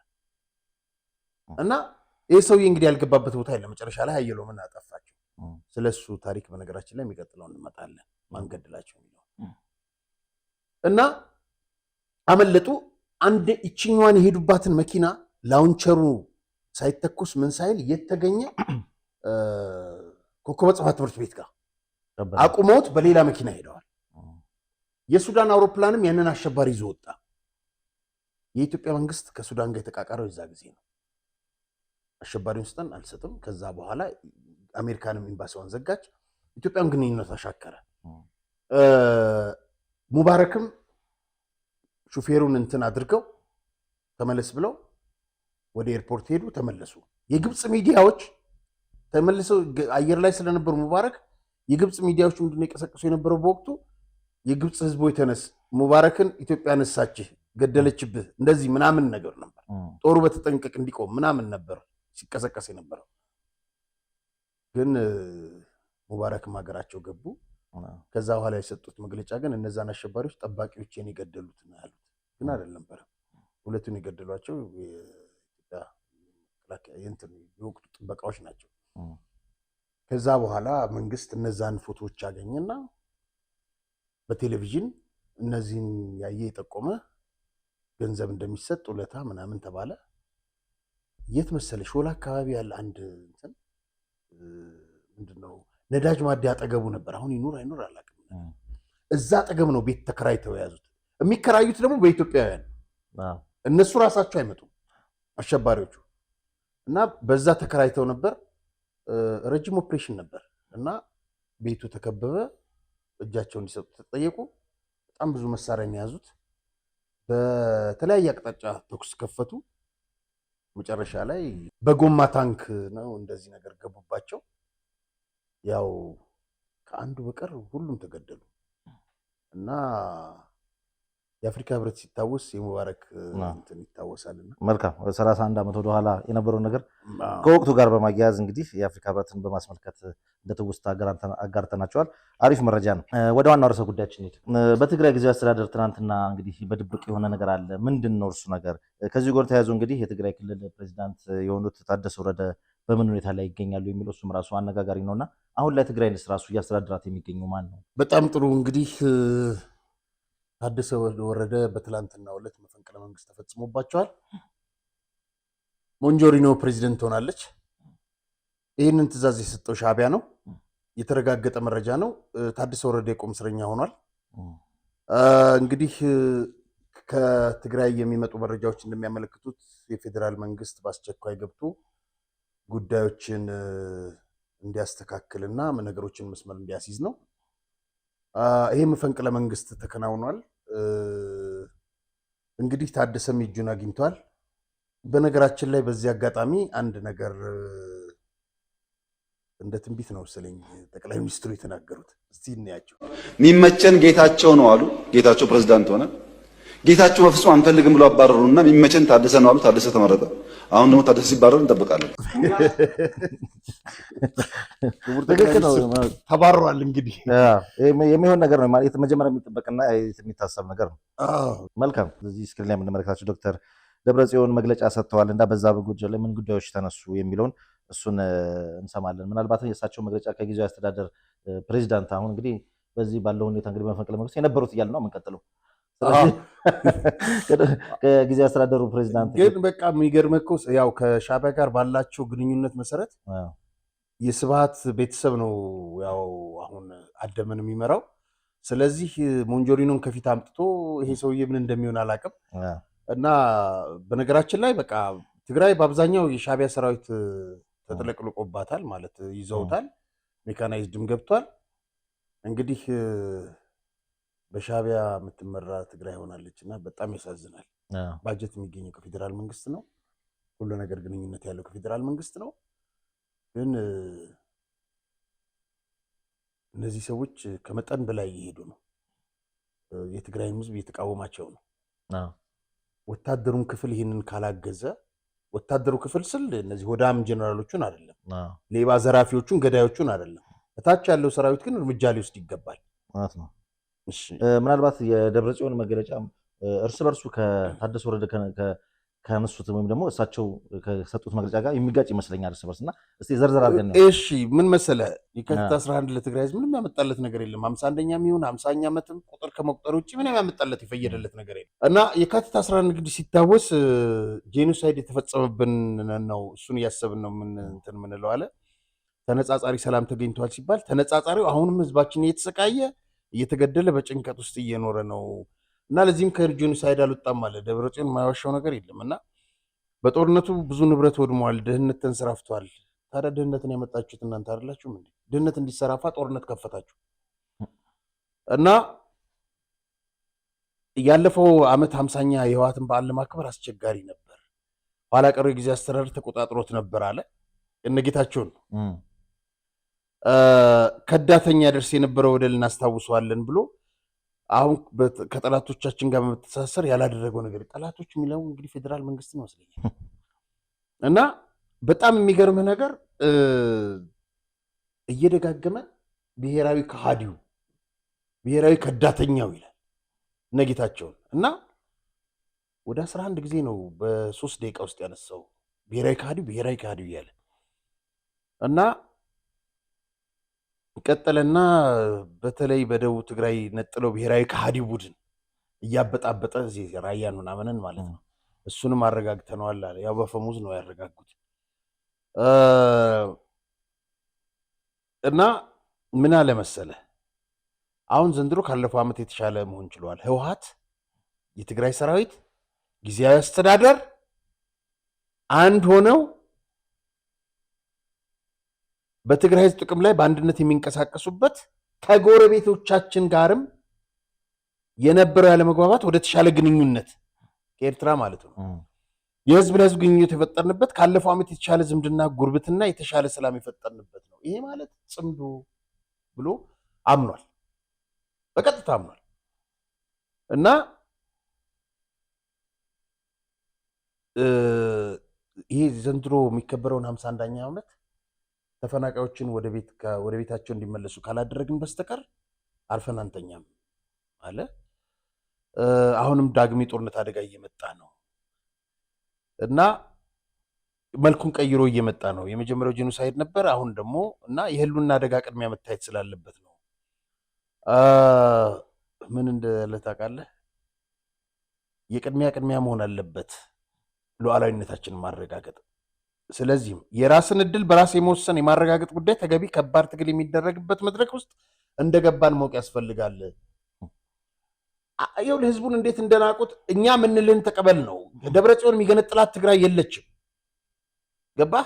እና ይህ ሰውዬ እንግዲህ ያልገባበት ቦታ የለም። መጨረሻ ላይ ሀየሎምን አጠፋቸው። ስለሱ ታሪክ በነገራችን ላይ የሚቀጥለው እንመጣለን፣ ማንገድላቸው የሚለው እና አመለጡ። አንድ እችኛዋን የሄዱባትን መኪና ላውንቸሩ ሳይተኩስ ምን ሳይል የተገኘ ኮከበ ጽፋ ትምህርት ቤት ጋር አቁመውት በሌላ መኪና ሄደዋል። የሱዳን አውሮፕላንም ያንን አሸባሪ ይዞ ወጣ። የኢትዮጵያ መንግስት ከሱዳን ጋር የተቃቃረው የዛ ጊዜ ነው። አሸባሪውን ስጠን አልሰጥም። ከዛ በኋላ አሜሪካንም ኤምባሲዋን ዘጋች፣ ኢትዮጵያም ግንኙነት አሻከረ። ሙባረክም ሹፌሩን እንትን አድርገው ተመለስ ብለው ወደ ኤርፖርት ሄዱ፣ ተመለሱ። የግብፅ ሚዲያዎች ተመልሰው አየር ላይ ስለነበሩ ሙባረክ የግብፅ ሚዲያዎች ምንድነው የቀሰቀሱ የነበረው በወቅቱ የግብፅ ህዝቦች ተነስ፣ ሙባረክን ኢትዮጵያ ነሳችህ፣ ገደለችብህ፣ እንደዚህ ምናምን ነገር ነበር። ጦሩ በተጠንቀቅ እንዲቆም ምናምን ነበር ሲቀሰቀስ የነበረው። ግን ሙባረክም ሀገራቸው ገቡ። ከዛ በኋላ የሰጡት መግለጫ ግን እነዛን አሸባሪዎች ጠባቂዎችን የገደሉት ነው ያሉት። ግን አይደለም፣ ሁለቱን የገደሏቸው የወቅቱ ጥበቃዎች ናቸው። ከዛ በኋላ መንግስት እነዛን ፎቶዎች አገኘና በቴሌቪዥን እነዚህን ያየ የጠቆመ ገንዘብ እንደሚሰጥ ውለታ ምናምን ተባለ። የት መሰለ ሾላ አካባቢ ያለ አንድ እንትን ምንድነው ነዳጅ ማደያ አጠገቡ ነበር። አሁን ይኑር አይኑር አላውቅም። እዛ አጠገብ ነው ቤት ተከራይተው የያዙት። የሚከራዩት ደግሞ በኢትዮጵያውያን፣ እነሱ ራሳቸው አይመጡም አሸባሪዎቹ። እና በዛ ተከራይተው ነበር። ረጅም ኦፕሬሽን ነበር እና ቤቱ ተከበበ። እጃቸውን እንዲሰጡ ተጠየቁ። በጣም ብዙ መሳሪያ የያዙት በተለያየ አቅጣጫ ተኩስ ከፈቱ። መጨረሻ ላይ በጎማ ታንክ ነው እንደዚህ ነገር ገቡባቸው። ያው ከአንዱ በቀር ሁሉም ተገደሉ። እና የአፍሪካ ህብረት ሲታወስ የሙባረክ እንትን ይታወሳልና መልካም 31 ዓመት ወደኋላ የነበረውን ነገር ከወቅቱ ጋር በማያያዝ እንግዲህ የአፍሪካ ህብረትን በማስመልከት እንደ ትውስታ አጋርተናቸዋል። አሪፍ መረጃ ነው። ወደ ዋናው ርዕሰ ጉዳያችን ሄድ። በትግራይ ጊዜያዊ አስተዳደር ትናንትና እንግዲህ በድብቅ የሆነ ነገር አለ። ምንድን ነው እርሱ ነገር? ከዚህ ጋር ተያይዞ እንግዲህ የትግራይ ክልል ፕሬዚዳንት የሆኑት ታደሰ ወረደ በምን ሁኔታ ላይ ይገኛሉ የሚለው እሱም ራሱ አነጋጋሪ ነውና አሁን ላይ ትግራይንስ ራሱ እያስተዳደራት የሚገኘው ማን ነው? በጣም ጥሩ እንግዲህ ታደሰ ወረደ በትላንትናው ዕለት መፈንቅለ መንግስት ተፈጽሞባቸዋል። ሞንጆሪኖ ፕሬዚደንት ሆናለች። ይህንን ትዕዛዝ የሰጠው ሻዕቢያ ነው። የተረጋገጠ መረጃ ነው። ታደሰ ወረደ የቁም እስረኛ ሆኗል። እንግዲህ ከትግራይ የሚመጡ መረጃዎች እንደሚያመለክቱት የፌዴራል መንግስት በአስቸኳይ ገብቶ ጉዳዮችን እንዲያስተካክልና ነገሮችን መስመር እንዲያስይዝ ነው። ይሄ መፈንቅለ መንግስት ተከናውኗል። እንግዲህ ታደሰም እጁን አግኝቷል። በነገራችን ላይ በዚህ አጋጣሚ አንድ ነገር እንደ ትንቢት ነው መሰለኝ ጠቅላይ ሚኒስትሩ የተናገሩት። እስቲ እንያቸው። የሚመቸን ጌታቸው ነው አሉ። ጌታቸው ፕሬዝዳንት ሆነ። ጌታቸው በፍጹም አንፈልግም ብሎ አባረሩና የሚመቸን ታደሰ ነው አሉ። ታደሰ ተመረጠ። አሁን ደግሞ ታደሰ ሲባረር እንጠብቃለን። ትክክል ነው። ተባረዋል። እንግዲህ የሚሆን ነገር ነው ማለት መጀመሪያ የሚጠበቅና የሚታሰብ ነገር ነው። መልካም። እዚህ ስክሪን ላይ የምንመለከታቸው ዶክተር ደብረጽዮን መግለጫ ሰጥተዋል እና በዛ ጉዳይ ላይ ምን ጉዳዮች ተነሱ የሚለውን እሱን እንሰማለን። ምናልባት የእሳቸው መግለጫ ከጊዜያዊ አስተዳደር ፕሬዚዳንት አሁን እንግዲህ በዚህ ባለው ሁኔታ እንግዲህ መፈንቅለ መንግስት የነበሩት እያልን ነው የምንቀጥለው። ከጊዜያዊ አስተዳደሩ ፕሬዚዳንት ግን በቃ የሚገርምህ እኮ ያው ከሻዕቢያ ጋር ባላቸው ግንኙነት መሰረት የስብሃት ቤተሰብ ነው ያው አሁን አደመን የሚመራው። ስለዚህ ሞንጆሪኖን ከፊት አምጥቶ ይሄ ሰውዬ ምን እንደሚሆን አላውቅም። እና በነገራችን ላይ በቃ ትግራይ በአብዛኛው የሻዕቢያ ሰራዊት ተጠለቅልቆባታል ማለት ይዘውታል። ሜካናይዝድም ገብቷል። እንግዲህ በሻዕቢያ የምትመራ ትግራይ ሆናለች እና በጣም ያሳዝናል። ባጀት የሚገኘው ከፌዴራል መንግስት ነው። ሁሉ ነገር ግንኙነት ያለው ከፌዴራል መንግስት ነው። ግን እነዚህ ሰዎች ከመጠን በላይ እየሄዱ ነው። የትግራይን ህዝብ እየተቃወማቸው ነው። ወታደሩን ክፍል ይህንን ካላገዘ ወታደሩ ክፍል ስል እነዚህ ሆዳም ጀነራሎቹን አይደለም፣ ሌባ ዘራፊዎቹን ገዳዮቹን አይደለም። እታች ያለው ሰራዊት ግን እርምጃ ሊወስድ ይገባል ማለት ነው። ምናልባት የደብረጽዮን መግለጫ እርስ በርሱ ከታደሰ ወረደ ከነሱት ወይም ደግሞ እሳቸው ከሰጡት መግለጫ ጋር የሚጋጭ ይመስለኛል እርስ በርስ እና እስቲ ዘርዘር አድርገን ነው። እሺ ምን መሰለህ የካቲት 11 ለትግራይ ህዝብ ምንም ያመጣለት ነገር የለም። 51ኛ የሚሆን 50ኛ ዓመትም ቁጥር ከመቁጠር ውጭ ምንም ያመጣለት የፈየደለት ነገር የለም እና የካቲት 11 እንግዲህ ሲታወስ ጄኖሳይድ የተፈጸመብን ነው። እሱን እያሰብን ነው ምን እንትን ምንለው አለ። ተነጻጻሪ ሰላም ተገኝቷል ሲባል ተነጻጻሪው አሁንም ህዝባችን እየተሰቃየ እየተገደለ በጭንቀት ውስጥ እየኖረ ነው እና ለዚህም ከጄኖሳይድ አልወጣም አለ። ደብረጽዮን የማይዋሻው ነገር የለም እና በጦርነቱ ብዙ ንብረት ወድሟል፣ ድህነት ተንሰራፍቷል። ታዲያ ድህነትን ያመጣችሁት እናንተ አይደላችሁም እንዴ? ድህነት እንዲሰራፋ ጦርነት ከፈታችሁ እና ያለፈው ዓመት 50ኛ የህወሓትን በዓል ለማክበር አስቸጋሪ ነበር። ኋላ ቀሩ የጊዜ አስተዳደር ተቆጣጥሮት ነበር አለ። እነጌታቸውን ከዳተኛ ደርስ የነበረው ወደል እናስታውሰዋለን ብሎ አሁን ከጠላቶቻችን ጋር በመተሳሰር ያላደረገው ነገር ጠላቶች የሚለው እንግዲህ ፌዴራል መንግስት ይመስለኛል። እና በጣም የሚገርምህ ነገር እየደጋገመ ብሔራዊ ከሃዲው ብሔራዊ ከዳተኛው ይላል ነጌታቸውን እና ወደ 11 ጊዜ ነው በ3 ደቂቃ ውስጥ ያነሳው ብሔራዊ ከሃዲው እያለ እና ቀጠለና በተለይ በደቡብ ትግራይ ነጥለው ብሔራዊ ከሃዲ ቡድን እያበጣበጠ እዚህ ራያን ምናምንን ማለት ነው። እሱንም አረጋግተነዋል አለ። ያው በፈሙዝ ነው ያረጋጉት እና ምን አለ መሰለህ አሁን ዘንድሮ ካለፈው ዓመት የተሻለ መሆን ችሏል። ህወሓት፣ የትግራይ ሰራዊት፣ ጊዜያዊ አስተዳደር አንድ ሆነው በትግራይ ህዝብ ጥቅም ላይ በአንድነት የሚንቀሳቀሱበት ከጎረቤቶቻችን ጋርም የነበረው ያለመግባባት ወደ ተሻለ ግንኙነት ከኤርትራ ማለት ነው የህዝብ ለህዝብ ግንኙነት የፈጠርንበት ካለፈው ዓመት የተሻለ ዝምድና፣ ጉርብትና፣ የተሻለ ሰላም የፈጠርንበት ነው። ይሄ ማለት ጽምዶ ብሎ አምኗል፣ በቀጥታ አምኗል እና ይሄ ዘንድሮ የሚከበረውን 51ኛ ዓመት ተፈናቃዮችን ወደ ቤታቸው እንዲመለሱ ካላደረግን በስተቀር አርፈን አንተኛም አለ። አሁንም ዳግም የጦርነት አደጋ እየመጣ ነው እና መልኩን ቀይሮ እየመጣ ነው። የመጀመሪያው ጄኖሳይድ ነበር፣ አሁን ደግሞ እና የህልውና አደጋ ቅድሚያ መታየት ስላለበት ነው። ምን እንደለ ታውቃለህ? የቅድሚያ መሆን አለበት ሉዓላዊነታችንን ማረጋገጥ። ስለዚህም የራስን እድል በራስ የመወሰን የማረጋገጥ ጉዳይ ተገቢ ከባድ ትግል የሚደረግበት መድረክ ውስጥ እንደገባን ማወቅ ያስፈልጋል። ይኸውልህ ህዝቡን እንዴት እንደናቁት እኛ ምንልህን ተቀበል ነው። ደብረጽዮን የሚገነጥላት ትግራይ የለችም። ገባህ?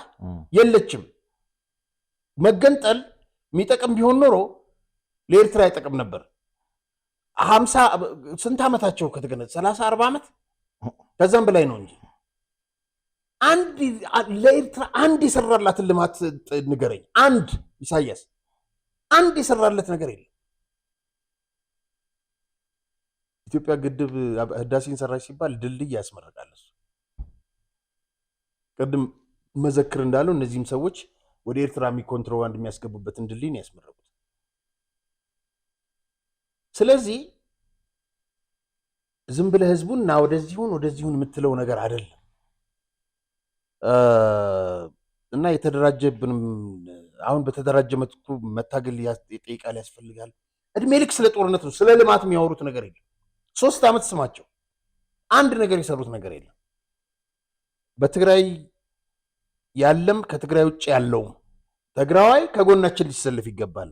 የለችም። መገንጠል የሚጠቅም ቢሆን ኖሮ ለኤርትራ አይጠቅም ነበር። 50 ስንት ዓመታቸው ከተገነጠለ 30 40 ዓመት ከዛም በላይ ነው እንጂ ለኤርትራ አንድ የሰራላትን ልማት ንገረኝ። አንድ ኢሳያስ አንድ የሰራለት ነገር የለም። ኢትዮጵያ ግድብ ህዳሴን ሰራች ሲባል ድልድይ ያስመረቃል። እሱ ቅድም መዘክር እንዳለው እነዚህም ሰዎች ወደ ኤርትራ ኮንትሮባንድ የሚያስገቡበትን ድልድይ ነው ያስመረቁት። ስለዚህ ዝም ብለህ ህዝቡን እና ወደዚሁን የምትለው ነገር አይደለም። እና የተደራጀብንም አሁን በተደራጀ መልኩ መታገል ይጠይቃል፣ ያስፈልጋል። እድሜ ልክ ስለ ጦርነት ነው፣ ስለ ልማት የሚያወሩት ነገር የለም። 3 ዓመት ስማቸው አንድ ነገር የሰሩት ነገር የለም። በትግራይ ያለም ከትግራይ ውጭ ያለውም ትግራዋይ ከጎናችን ሊሰለፍ ይገባል።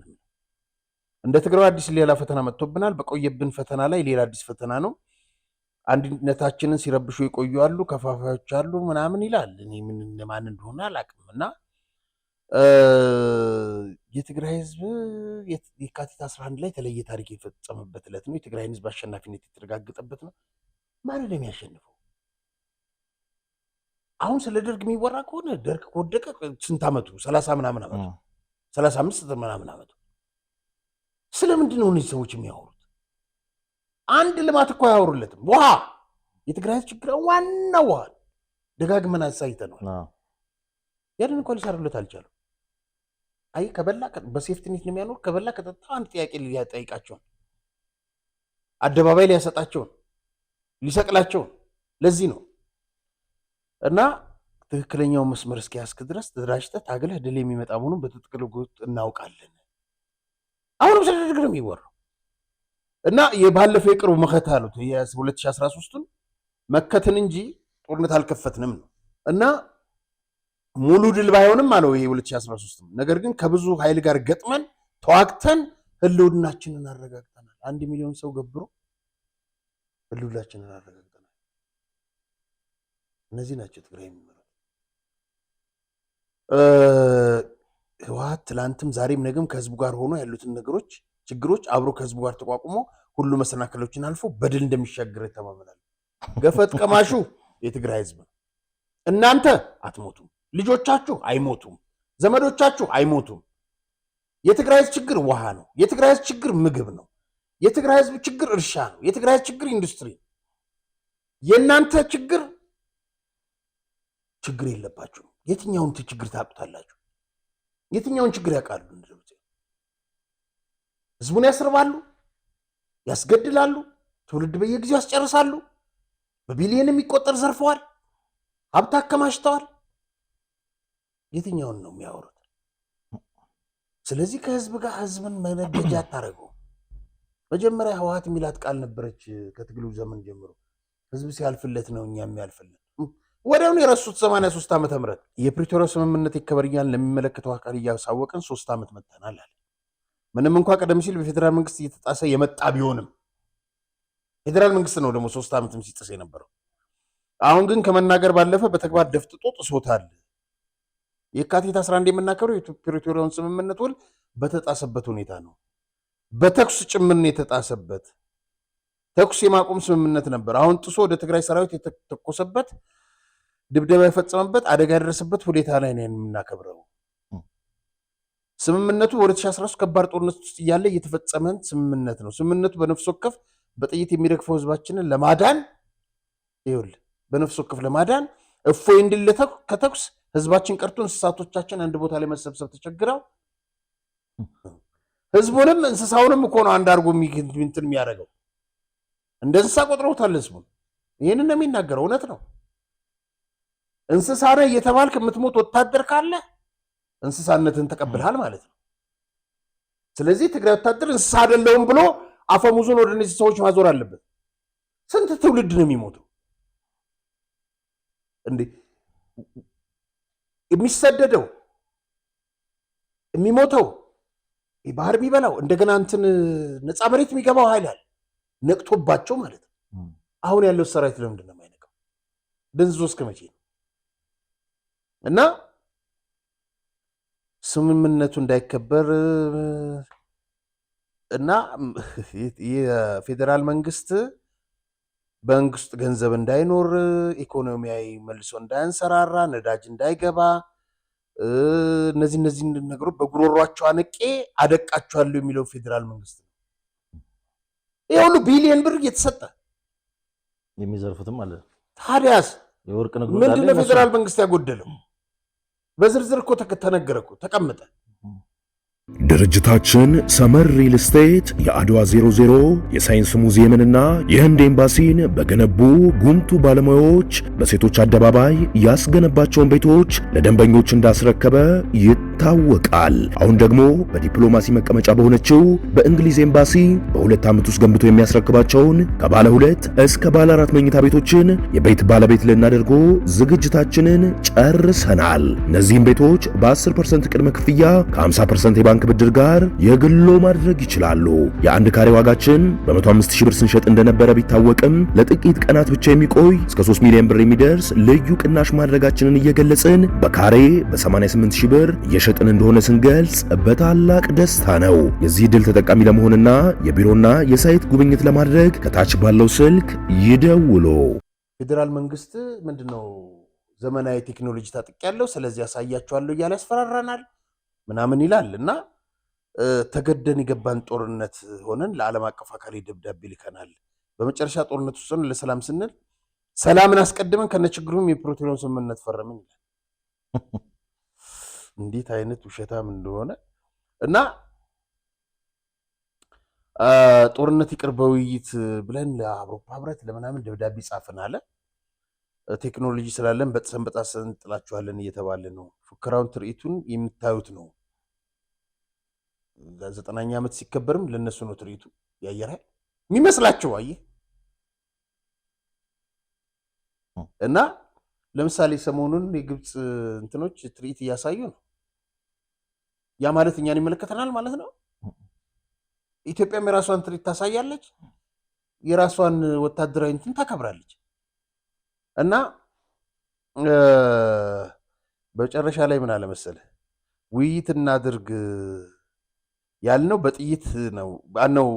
እንደ ትግራይ አዲስ ሌላ ፈተና መጥቶብናል። በቆየብን ፈተና ላይ ሌላ አዲስ ፈተና ነው። አንድነታችንን ሲረብሹ የቆዩ አሉ፣ ከፋፋዮች አሉ ምናምን ይላል። እኔ ማን እንደሆነ አላውቅም። እና የትግራይ ህዝብ የካቲት 11 ላይ የተለየ ታሪክ የፈጸመበት ዕለት ነው። የትግራይ ህዝብ አሸናፊነት የተረጋገጠበት ነው። ማን ነው የሚያሸንፈው? አሁን ስለ ደርግ የሚወራ ከሆነ ደርግ ከወደቀ ስንት ዓመቱ? 30 ምናምን ዓመቱ፣ 35 ምናምን ዓመቱ። ስለምንድን ነው እነዚህ ሰዎች የሚያወሩት? አንድ ልማት እኮ አያወሩለትም። ውሃ፣ የትግራይ ህዝብ ችግር ዋና ውሃ ደጋግመን አሳይተነዋል። ያንን እንኳን ሊሰሩለት አልቻሉም። አይ ከበላ በሴፍትኔት ነው የሚያኖር። ከበላ ከጠጣ አንድ ጥያቄ ሊጠይቃቸውን፣ አደባባይ ሊያሰጣቸውን፣ ሊሰቅላቸውን። ለዚህ ነው እና ትክክለኛው መስመር እስኪያስክ ድረስ ተደራጅተህ ታግለህ ድል የሚመጣ መሆኑን በትጥቅ ልውውጥ እናውቃለን። አሁንም ስለ ደርግ ነው የሚወራው። እና የባለፈው የቅርቡ መከታ አሉት የ2013ቱን መከትን እንጂ ጦርነት አልከፈትንም ነው። እና ሙሉ ድል ባይሆንም አለው ይሄ 2013 ነገር ግን ከብዙ ኃይል ጋር ገጥመን ተዋግተን ህልውናችንን አረጋግጠናል። 1 ሚሊዮን ሰው ገብሮ ህልውናችንን አረጋግጠናል። እነዚህ ናቸው ትግራይ የሚመሩት። ህወሓት ትላንትም ዛሬም ነገም ከህዝቡ ጋር ሆኖ ያሉትን ነገሮች ችግሮች አብሮ ከህዝቡ ጋር ተቋቁሞ ሁሉ መሰናክሎችን አልፎ በድል እንደሚሻገር ተማመናል። ገፈት ቀማሹ የትግራይ ህዝብ ነው። እናንተ አትሞቱም፣ ልጆቻችሁ አይሞቱም፣ ዘመዶቻችሁ አይሞቱም። የትግራይ ህዝብ ችግር ውሃ ነው። የትግራይ ህዝብ ችግር ምግብ ነው። የትግራይ ህዝብ ችግር እርሻ ነው። የትግራይ ህዝብ ችግር ኢንዱስትሪ ነው። የእናንተ ችግር የለባችሁም። የትኛውን ችግር ታውቁታላችሁ? የትኛውን ችግር ያውቃሉ? ህዝቡን ያስርባሉ፣ ያስገድላሉ፣ ትውልድ በየጊዜው ያስጨርሳሉ፣ በቢሊየን የሚቆጠር ዘርፈዋል፣ ሀብት አከማችተዋል። የትኛውን ነው የሚያወሩት? ስለዚህ ከህዝብ ጋር ህዝብን መነገጃ አታደርገው። መጀመሪያ ህወሓት የሚላት ቃል ነበረች ከትግሉ ዘመን ጀምሮ፣ ህዝብ ሲያልፍለት ነው እኛ የሚያልፍልን። ወዲያውኑ የረሱት 83 ዓመተ ምህረት የፕሪቶሪያው ስምምነት ይከበርኛል ለሚመለከተው አካል እያሳወቅን 3 ዓመት መጥተናል አለ። ምንም እንኳ ቀደም ሲል በፌዴራል መንግስት እየተጣሰ የመጣ ቢሆንም ፌዴራል መንግስት ነው ደግሞ 3 ዓመትም ሲጥስ የነበረው። አሁን ግን ከመናገር ባለፈ በተግባር ደፍጥጦ ጥሶታል። የካቲት 11 የምናከብረው የፕሪቶሪያውን ስምምነት ውል በተጣሰበት ሁኔታ ነው። በተኩስ ጭምር የተጣሰበት ተኩስ የማቆም ስምምነት ነበር። አሁን ጥሶ ወደ ትግራይ ሰራዊት የተተኮሰበት ድብደባ የፈጸመበት አደጋ የደረሰበት ሁኔታ ላይ ነው የምናከብረው። ስምምነቱ በ2013 ከባድ ጦርነት ውስጥ እያለ እየተፈጸመ ስምምነት ነው። ስምምነቱ በነፍስ ወከፍ በጥይት የሚረግፈው ህዝባችንን ለማዳን ይኸውልህ፣ በነፍስ ወከፍ ለማዳን እፎይ እንዲል ከተኩስ ህዝባችን ቀርቶ እንስሳቶቻችን አንድ ቦታ ላይ መሰብሰብ ተቸግረው ህዝቡንም እንስሳውንም እኮ ነው አንድ አድርጎ እንትን የሚያደርገው። እንደ እንስሳ ቆጥረውታል ህዝቡን። ይህንን ነው የሚናገረው፣ እውነት ነው። እንስሳ ነህ እየተባልክ የምትሞት ወታደር ካለ እንስሳነትን ተቀብልሃል ማለት ነው። ስለዚህ ትግራይ ወታደር እንስሳ አይደለሁም ብሎ አፈሙዙን ወደ እነዚህ ሰዎች ማዞር አለበት። ስንት ትውልድ ነው የሚሞተው እንዴ? የሚሰደደው የሚሞተው ባህር የሚበላው እንደገና እንትን ነፃ መሬት የሚገባው ኃይል አለ ነቅቶባቸው ማለት ነው። አሁን ያለው ሰራዊት ለምንድን ነው የማይነቃው? ደንዝዞ እስከ መቼ ነው? እና ስምምነቱ እንዳይከበር እና የፌዴራል መንግስት በመንግስት ገንዘብ እንዳይኖር፣ ኢኮኖሚያዊ መልሶ እንዳያንሰራራ፣ ነዳጅ እንዳይገባ፣ እነዚህ ነገሮች በጉሮሯቸው አንቄ አደቃቸዋለሁ የሚለው ፌዴራል መንግስት ነው። ይሄ ሁሉ ቢሊየን ብር እየተሰጠ የሚዘርፉትም አለ። ታዲያስ የወርቅ ንግዱ ምንድን ነው ፌዴራል መንግስት ያጎደለው? በዝርዝር እኮ ተነገረ እኮ ተቀመጠ። ድርጅታችን ሰመር ሪል ስቴት የአድዋ 00 የሳይንስ ሙዚየምንና የህንድ ኤምባሲን በገነቡ ጉምቱ ባለሙያዎች በሴቶች አደባባይ ያስገነባቸውን ቤቶች ለደንበኞች እንዳስረከበ ይታወቃል። አሁን ደግሞ በዲፕሎማሲ መቀመጫ በሆነችው በእንግሊዝ ኤምባሲ በ2 ዓመት ውስጥ ገንብቶ የሚያስረክባቸውን ከባለ 2 እስከ ባለ 4 መኝታ ቤቶችን የቤት ባለቤት ልናደርጎ ዝግጅታችንን ጨርሰናል። እነዚህም ቤቶች በ10% ቅድመ ክፍያ ከ50% ባንክ ብድር ጋር የግሎ ማድረግ ይችላሉ። የአንድ ካሬ ዋጋችን በ105,000 ብር ስንሸጥ እንደነበረ ቢታወቅም ለጥቂት ቀናት ብቻ የሚቆይ እስከ 3 ሚሊዮን ብር የሚደርስ ልዩ ቅናሽ ማድረጋችንን እየገለጽን በካሬ በ88,000 ብር እየሸጥን እንደሆነ ስንገልጽ በታላቅ ደስታ ነው። የዚህ ድል ተጠቃሚ ለመሆንና የቢሮና የሳይት ጉብኝት ለማድረግ ከታች ባለው ስልክ ይደውሉ። ፌዴራል መንግስት ምንድነው ዘመናዊ ቴክኖሎጂ ታጥቂያለሁ ስለዚህ ያሳያቸዋለሁ እያለ ያስፈራራናል ምናምን ይላል እና ተገደን የገባን ጦርነት ሆነን ለዓለም አቀፍ አካል ደብዳቤ ልከናል። በመጨረሻ ጦርነት ውስጥ ሆነን ለሰላም ስንል ሰላምን አስቀድመን ከነችግሩም የፕሪቶሪያውን ስምምነት ፈረምን ይላል። እንዴት አይነት ውሸታም እንደሆነ እና ጦርነት ይቅር በውይይት ብለን ለአውሮፓ ህብረት ለምናምን ደብዳቤ ጻፍን አለ። ቴክኖሎጂ ስላለን በተሰንበጣሰን ጥላችኋለን እየተባለ ነው። ፉከራውን ትርኢቱን የምታዩት ነው። 9ኛ ዓመት ሲከበርም ለነሱ ነው ትርኢቱ ያየር ኃይል የሚመስላቸው አየህ። እና ለምሳሌ ሰሞኑን የግብፅ እንትኖች ትርኢት እያሳዩ ነው። ያ ማለት እኛን ይመለከተናል ማለት ነው። ኢትዮጵያም የራሷን ትርኢት ታሳያለች፣ የራሷን ወታደራዊ እንትን ታከብራለች። እና በመጨረሻ ላይ ምን አለ መሰለህ ውይይት እናድርግ ያልነው በጥይት ነው ባነው።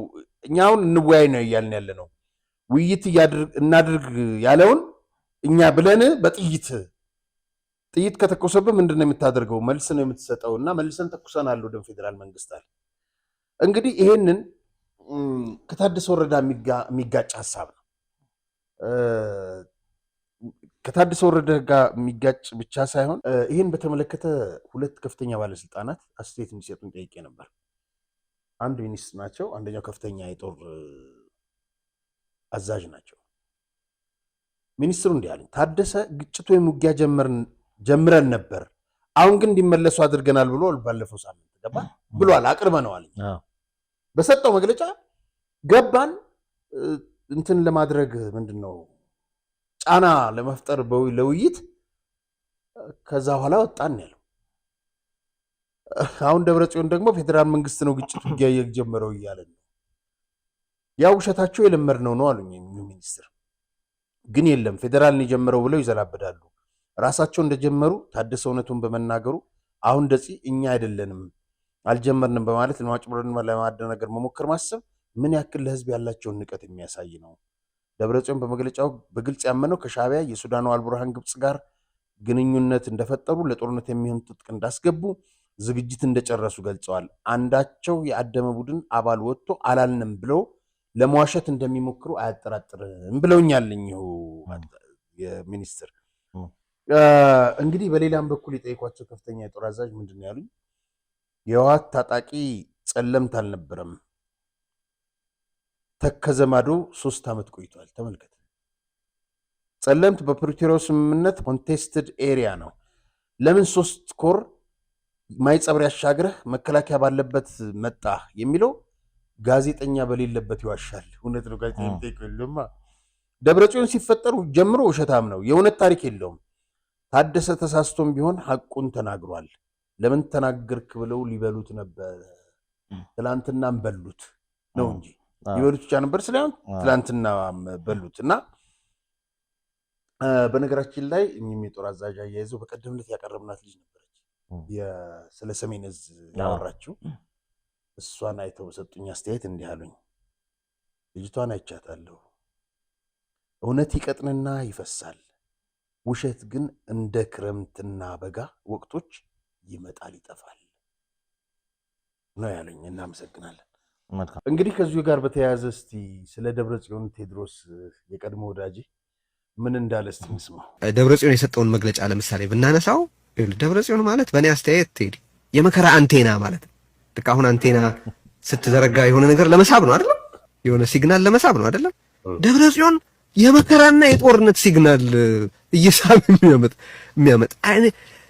እኛውን እንወያይ ነው ያልን ያለ ነው። ውይይት እናድርግ ያለውን እኛ ብለን በጥይት ከተኮሰበ ምንድነው የምታደርገው? መልስ ነው የምትሰጠውና መልሰን ተኩሰናል ወደ ፌዴራል መንግስት አለ። እንግዲህ ይሄንን ከታደሰ ወረዳ የሚጋጭ ሐሳብ ነው። ከታደሰ ወረደ ጋር የሚጋጭ ብቻ ሳይሆን ይህን በተመለከተ 2 ከፍተኛ ባለስልጣናት አስተያየት እንዲሰጡን ጠይቄ ነበር። አንዱ ሚኒስትር ናቸው፣ አንደኛው ከፍተኛ የጦር አዛዥ ናቸው። ሚኒስትሩ እንዲህ አለኝ፣ ታደሰ ግጭቱ ወይም ውጊያ ጀምረን ነበር፣ አሁን ግን እንዲመለሱ አድርገናል ብሎ ባለፈው ሳምንት ገባን ብሏል፣ አቅርበነዋል። በሰጠው መግለጫ ገባን እንትን ለማድረግ ምንድነው ጫና ለመፍጠር ለውይይት ከዛ በኋላ ወጣን ያለው። አሁን ደብረጽዮን ደግሞ ፌዴራል መንግስት ነው ግጭቱ ውጊያ የጀመረው እያለ ነው። ያው ውሸታቸው የለመድነው ነው አሉኝ ሚኒስትር። ግን የለም ፌዴራልን የጀመረው ብለው ይዘላበዳሉ። ራሳቸው እንደጀመሩ ታደሰ እውነቱን በመናገሩ አሁን እንደዚህ እኛ አይደለንም አልጀመርንም በማለት ለማጭበርበርና ለማደናገር መሞከር ማሰብ ምን ያክል ለህዝብ ያላቸውን ንቀት የሚያሳይ ነው። ደብረጽዮን በመግለጫው በግልጽ ያመነው ከሻዕቢያ የሱዳኑ አልቡርሃን ግብጽ ጋር ግንኙነት እንደፈጠሩ ለጦርነት የሚሆን ትጥቅ እንዳስገቡ ዝግጅት እንደጨረሱ ገልጸዋል። አንዳቸው የአደመ ቡድን አባል ወጥቶ አላልንም ብለው ለመዋሸት እንደሚሞክሩ አያጠራጥርም ብለውኛል እኚሁ የሚኒስትር። እንግዲህ በሌላም በኩል የጠየቋቸው ከፍተኛ የጦር አዛዥ ምንድን ነው ያሉኝ? የህወሓት ታጣቂ ጸለምት አልነበረም፣ ተከዘ ማዶ 3 ዓመት ቆይቷል። ተመልከት፣ ጸለምት በፕሪቶሪያው ስምምነት ኮንቴስትድ ኤሪያ ነው። ለምን 3 ኮር ማይጸብር ያሻግረህ መከላከያ ባለበት መጣ የሚለው ጋዜጠኛ በሌለበት ይዋሻል። እውነት ነው። ጋዜጠኛ ጠይቀልማ ደብረጽዮን ሲፈጠሩ ጀምሮ ውሸታም ነው። የእውነት ታሪክ የለውም። ታደሰ ተሳስቶም ቢሆን ሐቁን ተናግሯል። ለምን ተናገርክ ብለው ሊበሉት ነበር። ትላንትናም በሉት ነው እንጂ ሊበሉት ብቻ ነበር ስለሆነ ትላንትና በሉት እና በነገራችን ላይ እኚህም የጦር አዛዥ አያይዘው በቀደምነት ያቀረብናት ልጅ ነበረች ስለ ሰሜን ዕዝ ያወራችው። እሷን አይተው በሰጡኝ አስተያየት እንዲህ አሉኝ። ልጅቷን አይቻታለሁ። እውነት ይቀጥንና ይፈሳል፣ ውሸት ግን እንደ ክረምትና በጋ ወቅቶች ይመጣል ይጠፋል ነው ያለኝ። እናመሰግናለን። እንግዲህ ከዚሁ ጋር በተያያዘ እስቲ ስለ ደብረጽዮን ቴዎድሮስ የቀድሞ ወዳጅ ምን እንዳለ እስቲ እንስማው። ደብረጽዮን የሰጠውን መግለጫ ለምሳሌ ብናነሳው ደብረጽዮን ማለት በእኔ አስተያየት ቴዲ የመከራ አንቴና ማለት ነው። ልክ አሁን አንቴና ስትዘረጋ የሆነ ነገር ለመሳብ ነው አይደለም? የሆነ ሲግናል ለመሳብ ነው አይደለም? ደብረጽዮን የመከራና የጦርነት ሲግናል እየሳብ የሚያመጥ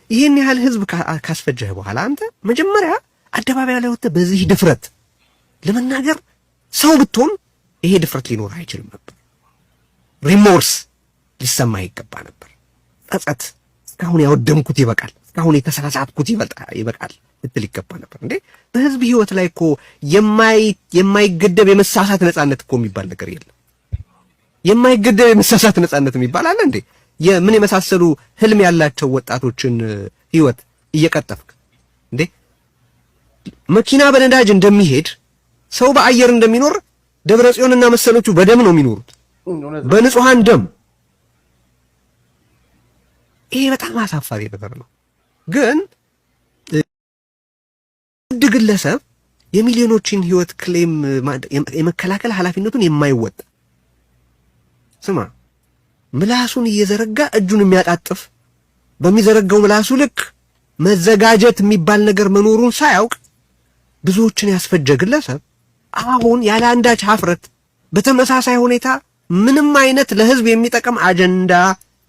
ይህን ያህል ህዝብ ካስፈጀህ በኋላ አንተ መጀመሪያ አደባባይ ላይ ወጥተህ በዚህ ድፍረት ለመናገር ሰው ብትሆን ይሄ ድፍረት ሊኖር አይችልም ነበር። ሪሞርስ ሊሰማ ይገባ ነበር። ጸጸት፣ እስካሁን ያወደምኩት ይበቃል፣ እስካሁን የተሳሳትኩት ይበቃል ልትል ይገባ ነበር። እንዴ በህዝብ ህይወት ላይ እኮ የማይገደብ የመሳሳት ነጻነት እኮ የሚባል ነገር የለም። የማይገደብ የመሳሳት ነጻነት የሚባል አለ እንዴ? የምን የመሳሰሉ ህልም ያላቸው ወጣቶችን ህይወት እየቀጠፍክ እንዴ? መኪና በነዳጅ እንደሚሄድ ሰው በአየር እንደሚኖር ደብረጽዮንና መሰሎቹ በደም ነው የሚኖሩት፣ በንጹሃን ደም። ይሄ በጣም አሳፋሪ ነገር ነው። ግን አንድ ግለሰብ የሚሊዮኖችን ህይወት ክሌም የመከላከል ኃላፊነቱን የማይወጣ ስማ፣ ምላሱን እየዘረጋ እጁን የሚያጣጥፍ በሚዘረጋው ምላሱ ልክ መዘጋጀት የሚባል ነገር መኖሩን ሳያውቅ ብዙዎችን ያስፈጀ ግለሰብ አሁን ያለ አንዳች ሀፍረት በተመሳሳይ ሁኔታ ምንም አይነት ለህዝብ የሚጠቅም አጀንዳ፣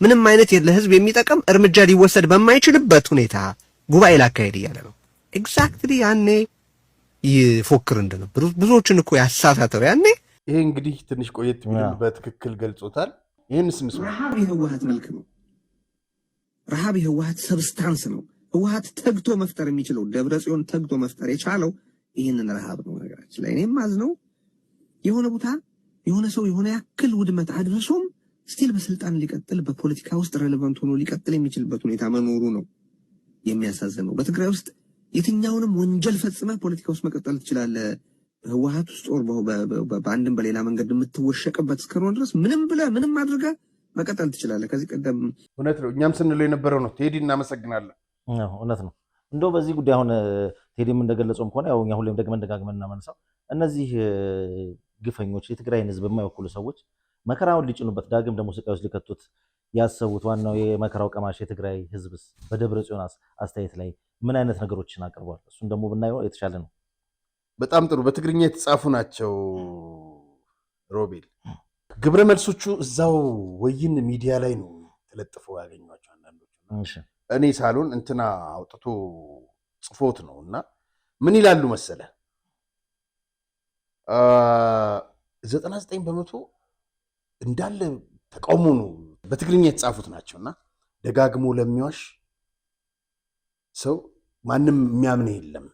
ምንም አይነት ለህዝብ የሚጠቅም እርምጃ ሊወሰድ በማይችልበት ሁኔታ ጉባኤ ላካሄድ እያለ ነው። ኤግዛክትሊ ያኔ ይፎክር እንደነበር ብዙዎችን እኮ ያሳሳተው ያኔ። ይሄ እንግዲህ ትንሽ ቆየት ቢልም በትክክል ገልጾታል። ይህን ስንስማ ረሃብ የህወሓት መልክ ነው። ረሃብ የህወሓት ሰብስታንስ ነው። ህወሓት ተግቶ መፍጠር የሚችለው ደብረጽዮን ተግቶ መፍጠር የቻለው ይህንን ረሃብ ነው። ነገራችን ላይ እኔም ማዝነው የሆነ ቦታ የሆነ ሰው የሆነ ያክል ውድመት አድርሶም ስቲል በስልጣን ሊቀጥል በፖለቲካ ውስጥ ሬሌቫንት ሆኖ ሊቀጥል የሚችልበት ሁኔታ መኖሩ ነው የሚያሳዝነው። በትግራይ ውስጥ የትኛውንም ወንጀል ፈጽመህ ፖለቲካ ውስጥ መቀጠል ትችላለህ። ህወሓት ውስጥ ጦር በአንድም በሌላ መንገድ የምትወሸቅበት እስከሆነ ድረስ ምንም ብለህ ምንም አድርገህ መቀጠል ትችላለህ። ከዚህ ቀደም እውነት ነው እኛም ስንለው የነበረው ነው። ቴዲ እናመሰግናለን። እውነት ነው። እንደው በዚህ ጉዳይ አሁን ቴዲም እንደገለጸውም ከሆነ ያው እኛ ሁሌም ደግመን ደጋግመን እናመንሳው እነዚህ ግፈኞች የትግራይን ህዝብ የማይወክሉ ሰዎች መከራውን ሊጭኑበት ዳግም ደግሞ ስቃይ ውስጥ ሊከቱት ያሰቡት ዋናው የመከራው ቀማሽ የትግራይ ህዝብስ በደብረጽዮን አስተያየት ላይ ምን አይነት ነገሮችን አቅርቧል? እሱን ደግሞ ብናየው የተሻለ ነው። በጣም ጥሩ። በትግርኛ የተጻፉ ናቸው። ሮቤል ግብረ መልሶቹ እዛው ወይን ሚዲያ ላይ ነው ተለጥፈው ያገኟቸው አንዳንዶቹ። እኔ ሳሎን እንትና አውጥቶ ጽፎት ነው እና ምን ይላሉ መሰለ 99% እንዳለ ተቃውሞ ነው በትግርኛ የተጻፉት ናቸውና ደጋግሞ ለሚዋሽ ሰው ማንም የሚያምን የለም።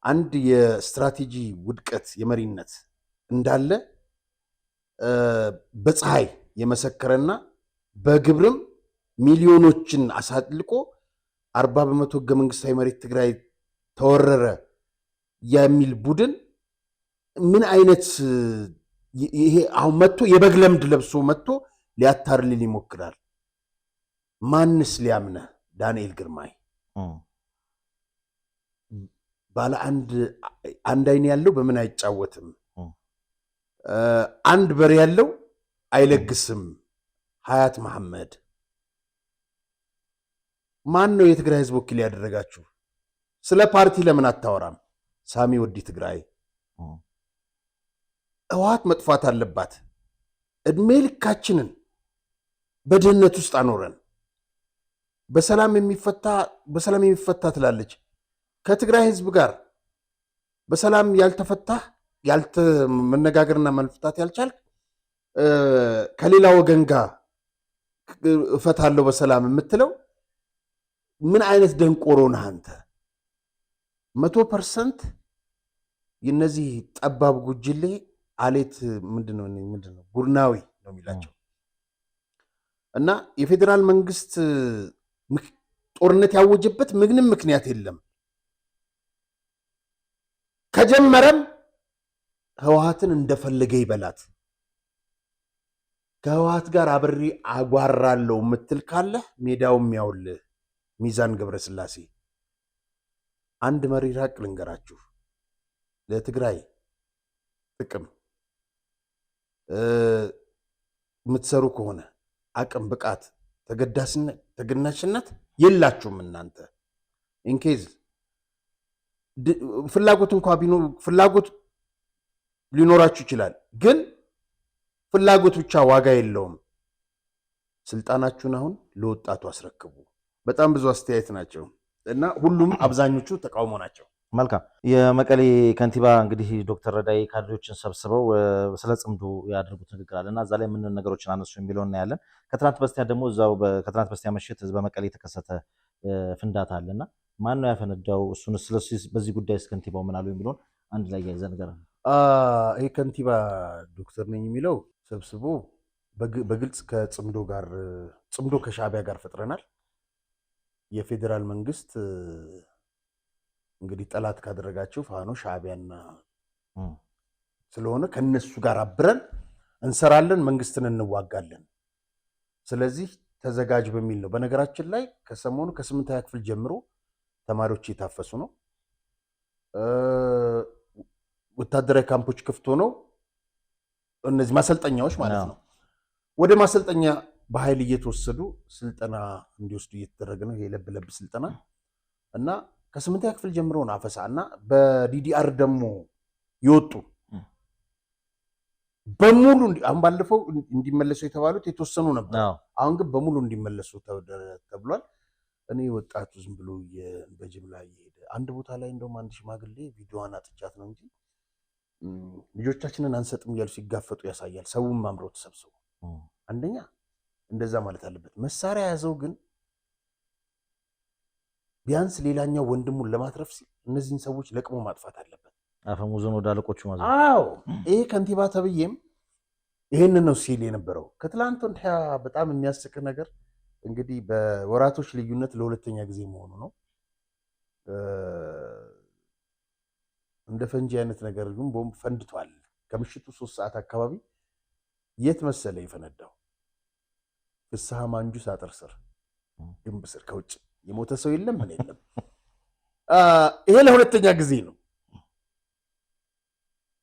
አንድ የስትራቴጂ ውድቀት የመሪነት እንዳለ በፀሐይ የመሰከረና በግብርም ሚሊዮኖችን አሳልቆ 40% ህገ መንግስታዊ መሬት ትግራይ ተወረረ የሚል ቡድን ምን አይነት ይሄ አሁን መጥቶ የበግ ለምድ ለብሶ መጥቶ ሊያታርልል ይሞክራል። ማንስ ሊያምነህ? ዳንኤል ግርማይ ባለ አንድ አይን ያለው በምን አይጫወትም፣ አንድ በር ያለው አይለግስም። ሀያት መሐመድ ማን ነው የትግራይ ህዝብ ወኪል ያደረጋችሁ? ስለ ፓርቲ ለምን አታወራም? ሳሚ ወዲ ትግራይ ህወሓት መጥፋት አለባት። እድሜ ልካችንን በድህነት ውስጥ አኖረን በሰላም የሚፈታ ትላለች። ከትግራይ ህዝብ ጋር በሰላም ያልተፈታ ያልተ መነጋገርና መልፍታት ያልቻልክ ከሌላ ወገን ጋር እፈታለሁ በሰላም የምትለው ምን አይነት ደንቆሮ ነህ አንተ? 100% የነዚህ ጠባብ ጉጅሌ አሌት ምንድነው ቡርናዊ ነው የሚላቸው እና የፌዴራል መንግስት ጦርነት ያወጀበት ምንም ምክንያት የለም። ከጀመረም ህወሓትን እንደፈለገ ይበላት። ከህወሓት ጋር አብሬ አጓራለሁ ምትል ካለ ሜዳው የሚያውልህ ሚዛን ገብረስላሴ አንድ መሪ ራቅ ልንገራችሁ። ለትግራይ ጥቅም የምትሰሩ ከሆነ አቅም፣ ብቃት፣ ተገዳሽነት የላችሁም እናንተ። ኢንኬዝ ፍላጎት እንኳ ቢኖር ፍላጎት ሊኖራችሁ ይችላል፣ ግን ፍላጎት ብቻ ዋጋ የለውም። ስልጣናችሁን አሁን ለወጣቱ አስረክቡ። በጣም ብዙ አስተያየት ናቸው እና ሁሉም አብዛኞቹ ተቃውሞ ናቸው። መልካም። የመቀሌ ከንቲባ እንግዲህ ዶክተር ረዳይ ካድሬዎችን ሰብስበው ስለ ጽምዶ ያደርጉት ንግግር አለና እዛ ላይ ምን ነገሮችን አነሱ የሚለው እናያለን። ከትናንት በስቲያ ደግሞ እዛው ከትናንት በስቲያ ምሽት በመቀሌ የተከሰተ ፍንዳታ አለና ማን ነው ያፈነዳው? እሱን በዚህ ጉዳይ ከንቲባው ምን አሉ የሚለውን አንድ ላይ ያይዘን ነገር ይሄ ከንቲባ ዶክተር ነኝ የሚለው ሰብስቦ በግልጽ ከጽምዶ ጋር ጽምዶ ከሻዕቢያ ጋር ፈጥረናል። የፌዴራል መንግስት እንግዲህ ጠላት ካደረጋቸው ፋኖ ሻዕቢያና ስለሆነ ከነሱ ጋር አብረን እንሰራለን፣ መንግስትን እንዋጋለን። ስለዚህ ተዘጋጅ በሚል ነው። በነገራችን ላይ ከሰሞኑ ከ8ኛ ክፍል ጀምሮ ተማሪዎች እየታፈሱ ነው። ወታደራዊ ካምፖች ክፍት ሆነው እነዚህ ማሰልጠኛዎች ማለት ነው ወደ ማሰልጠኛ በኃይል እየተወሰዱ ስልጠና እንዲወስዱ እየተደረገ ነው። የለብ ለብ ስልጠና እና ከ8ኛ ክፍል ጀምሮ ነው አፈሳ እና በዲዲአር ደግሞ ይወጡ በሙሉ አሁን ባለፈው እንዲመለሱ የተባሉት የተወሰኑ ነበር። አሁን ግን በሙሉ እንዲመለሱ ተብሏል። እኔ ወጣቱ ዝም ብሎ በጅምላ እየሄደ አንድ ቦታ ላይ እንደውም አንድ ሽማግሌ ቪዲዮዋን አጥቻት ነው እንጂ ልጆቻችንን አንሰጥም እያሉ ሲጋፈጡ ያሳያል። ሰውም አምሮ ተሰብስቦ አንደኛ እንደዛ ማለት አለበት። መሳሪያ ያዘው ግን ቢያንስ ሌላኛው ወንድሙን ለማትረፍ ሲል እነዚህን ሰዎች ለቅሞ ማጥፋት አለበት። አፈሙዙን ወደ አለቆቹ ማዘዝ። አዎ ይሄ ከንቲባ ተብዬም ይሄንን ነው ሲል የነበረው። ከትላንት ወዲያ በጣም የሚያስቅ ነገር እንግዲህ በወራቶች ልዩነት ለሁለተኛ ጊዜ መሆኑ ነው። እንደ ፈንጂ አይነት ነገር ግን ቦምብ ፈንድቷል። ከምሽቱ 3 ሰዓት አካባቢ የት መሰለ የፈነዳው? ፍስሐ ማንጁስ አጥር ስር ግንብ ስር ከውጭ የሞተ ሰው የለም ምን የለም። ይሄ ለሁለተኛ ጊዜ ነው።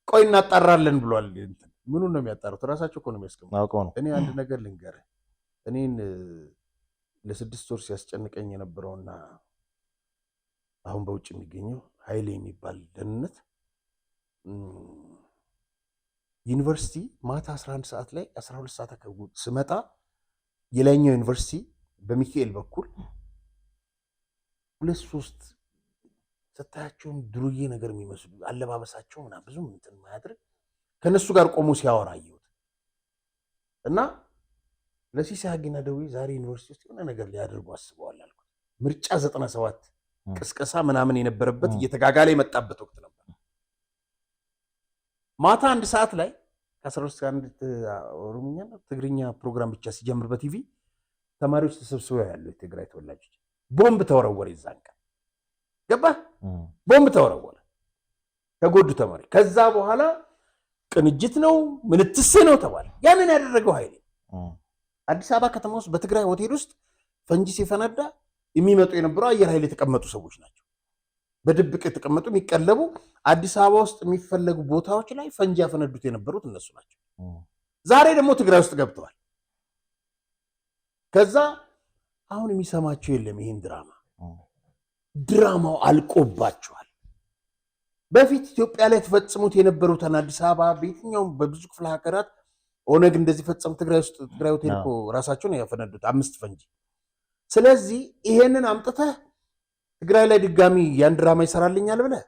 ቆይ እናጣራለን ብሏል። ምኑን ነው የሚያጣሩት? ራሳቸው እኮ ነው የሚያስቀምጡት። እኔ አንድ ነገር ልንገርህ። እኔን ለ6 ወር ሲያስጨንቀኝ የነበረውና አሁን በውጭ የሚገኘው ኃይሌ የሚባል ደህንነት ዩኒቨርሲቲ ማታ 11 ሰዓት ላይ 12 ሰዓት አካባቢ ስመጣ የላይኛው ዩኒቨርሲቲ በሚካኤል በኩል 2-3 ስታያቸውን ድሩዬ ነገር የሚመስሉ አለባበሳቸው ምናምን ብዙም እንትን ማያድርግ ከነሱ ጋር ቆሞ ሲያወራ አየሁት እና ለሲሳይ ሀጊና ደዊ ዛሬ ዩኒቨርሲቲ ውስጥ የሆነ ነገር ሊያደርጉ አስበዋል አልኩት። ምርጫ 97 ቅስቀሳ ምናምን የነበረበት እየተጋጋለ የመጣበት ወቅት ነበር። ማታ 1 ሰዓት ላይ ከ12 ጋር ኦሮምኛ ትግርኛ ፕሮግራም ብቻ ሲጀምር በቲቪ ተማሪዎች ተሰብስበው ያለው የትግራይ ተወላጆች ቦምብ ተወረወረ። ይዛን ቀን ገባ ቦምብ ተወረወረ፣ ተጎዱ ተማሪ። ከዛ በኋላ ቅንጅት ነው ምንትስ ነው ተባለ። ያንን ያደረገው ኃይሌ አዲስ አበባ ከተማ ውስጥ በትግራይ ሆቴል ውስጥ ፈንጂ ሲፈነዳ የሚመጡ የነበረው አየር ኃይል የተቀመጡ ሰዎች ናቸው። በድብቅ የተቀመጡ የሚቀለቡ አዲስ አበባ ውስጥ የሚፈለጉ ቦታዎች ላይ ፈንጂ ያፈነዱት የነበሩት እነሱ ናቸው። ዛሬ ደግሞ ትግራይ ውስጥ ገብተዋል። ከዛ አሁን የሚሰማቸው የለም። ይሄን ድራማው አልቆባቸዋል። በፊት ኢትዮጵያ ላይ ተፈጽሙት የነበሩትን አዲስ አበባ በየትኛውም በብዙ ክፍለ ሀገራት ኦነግ እንደዚህ ፈጸሙ። ትግራይ ውስጥ ትግራይ ሆቴል እኮ ራሳቸውን ያፈነዱት 5 ፈንጂ። ስለዚህ ይሄንን አምጥተህ ትግራይ ላይ ድጋሚ ያን ድራማ ይሰራልኛል ብለህ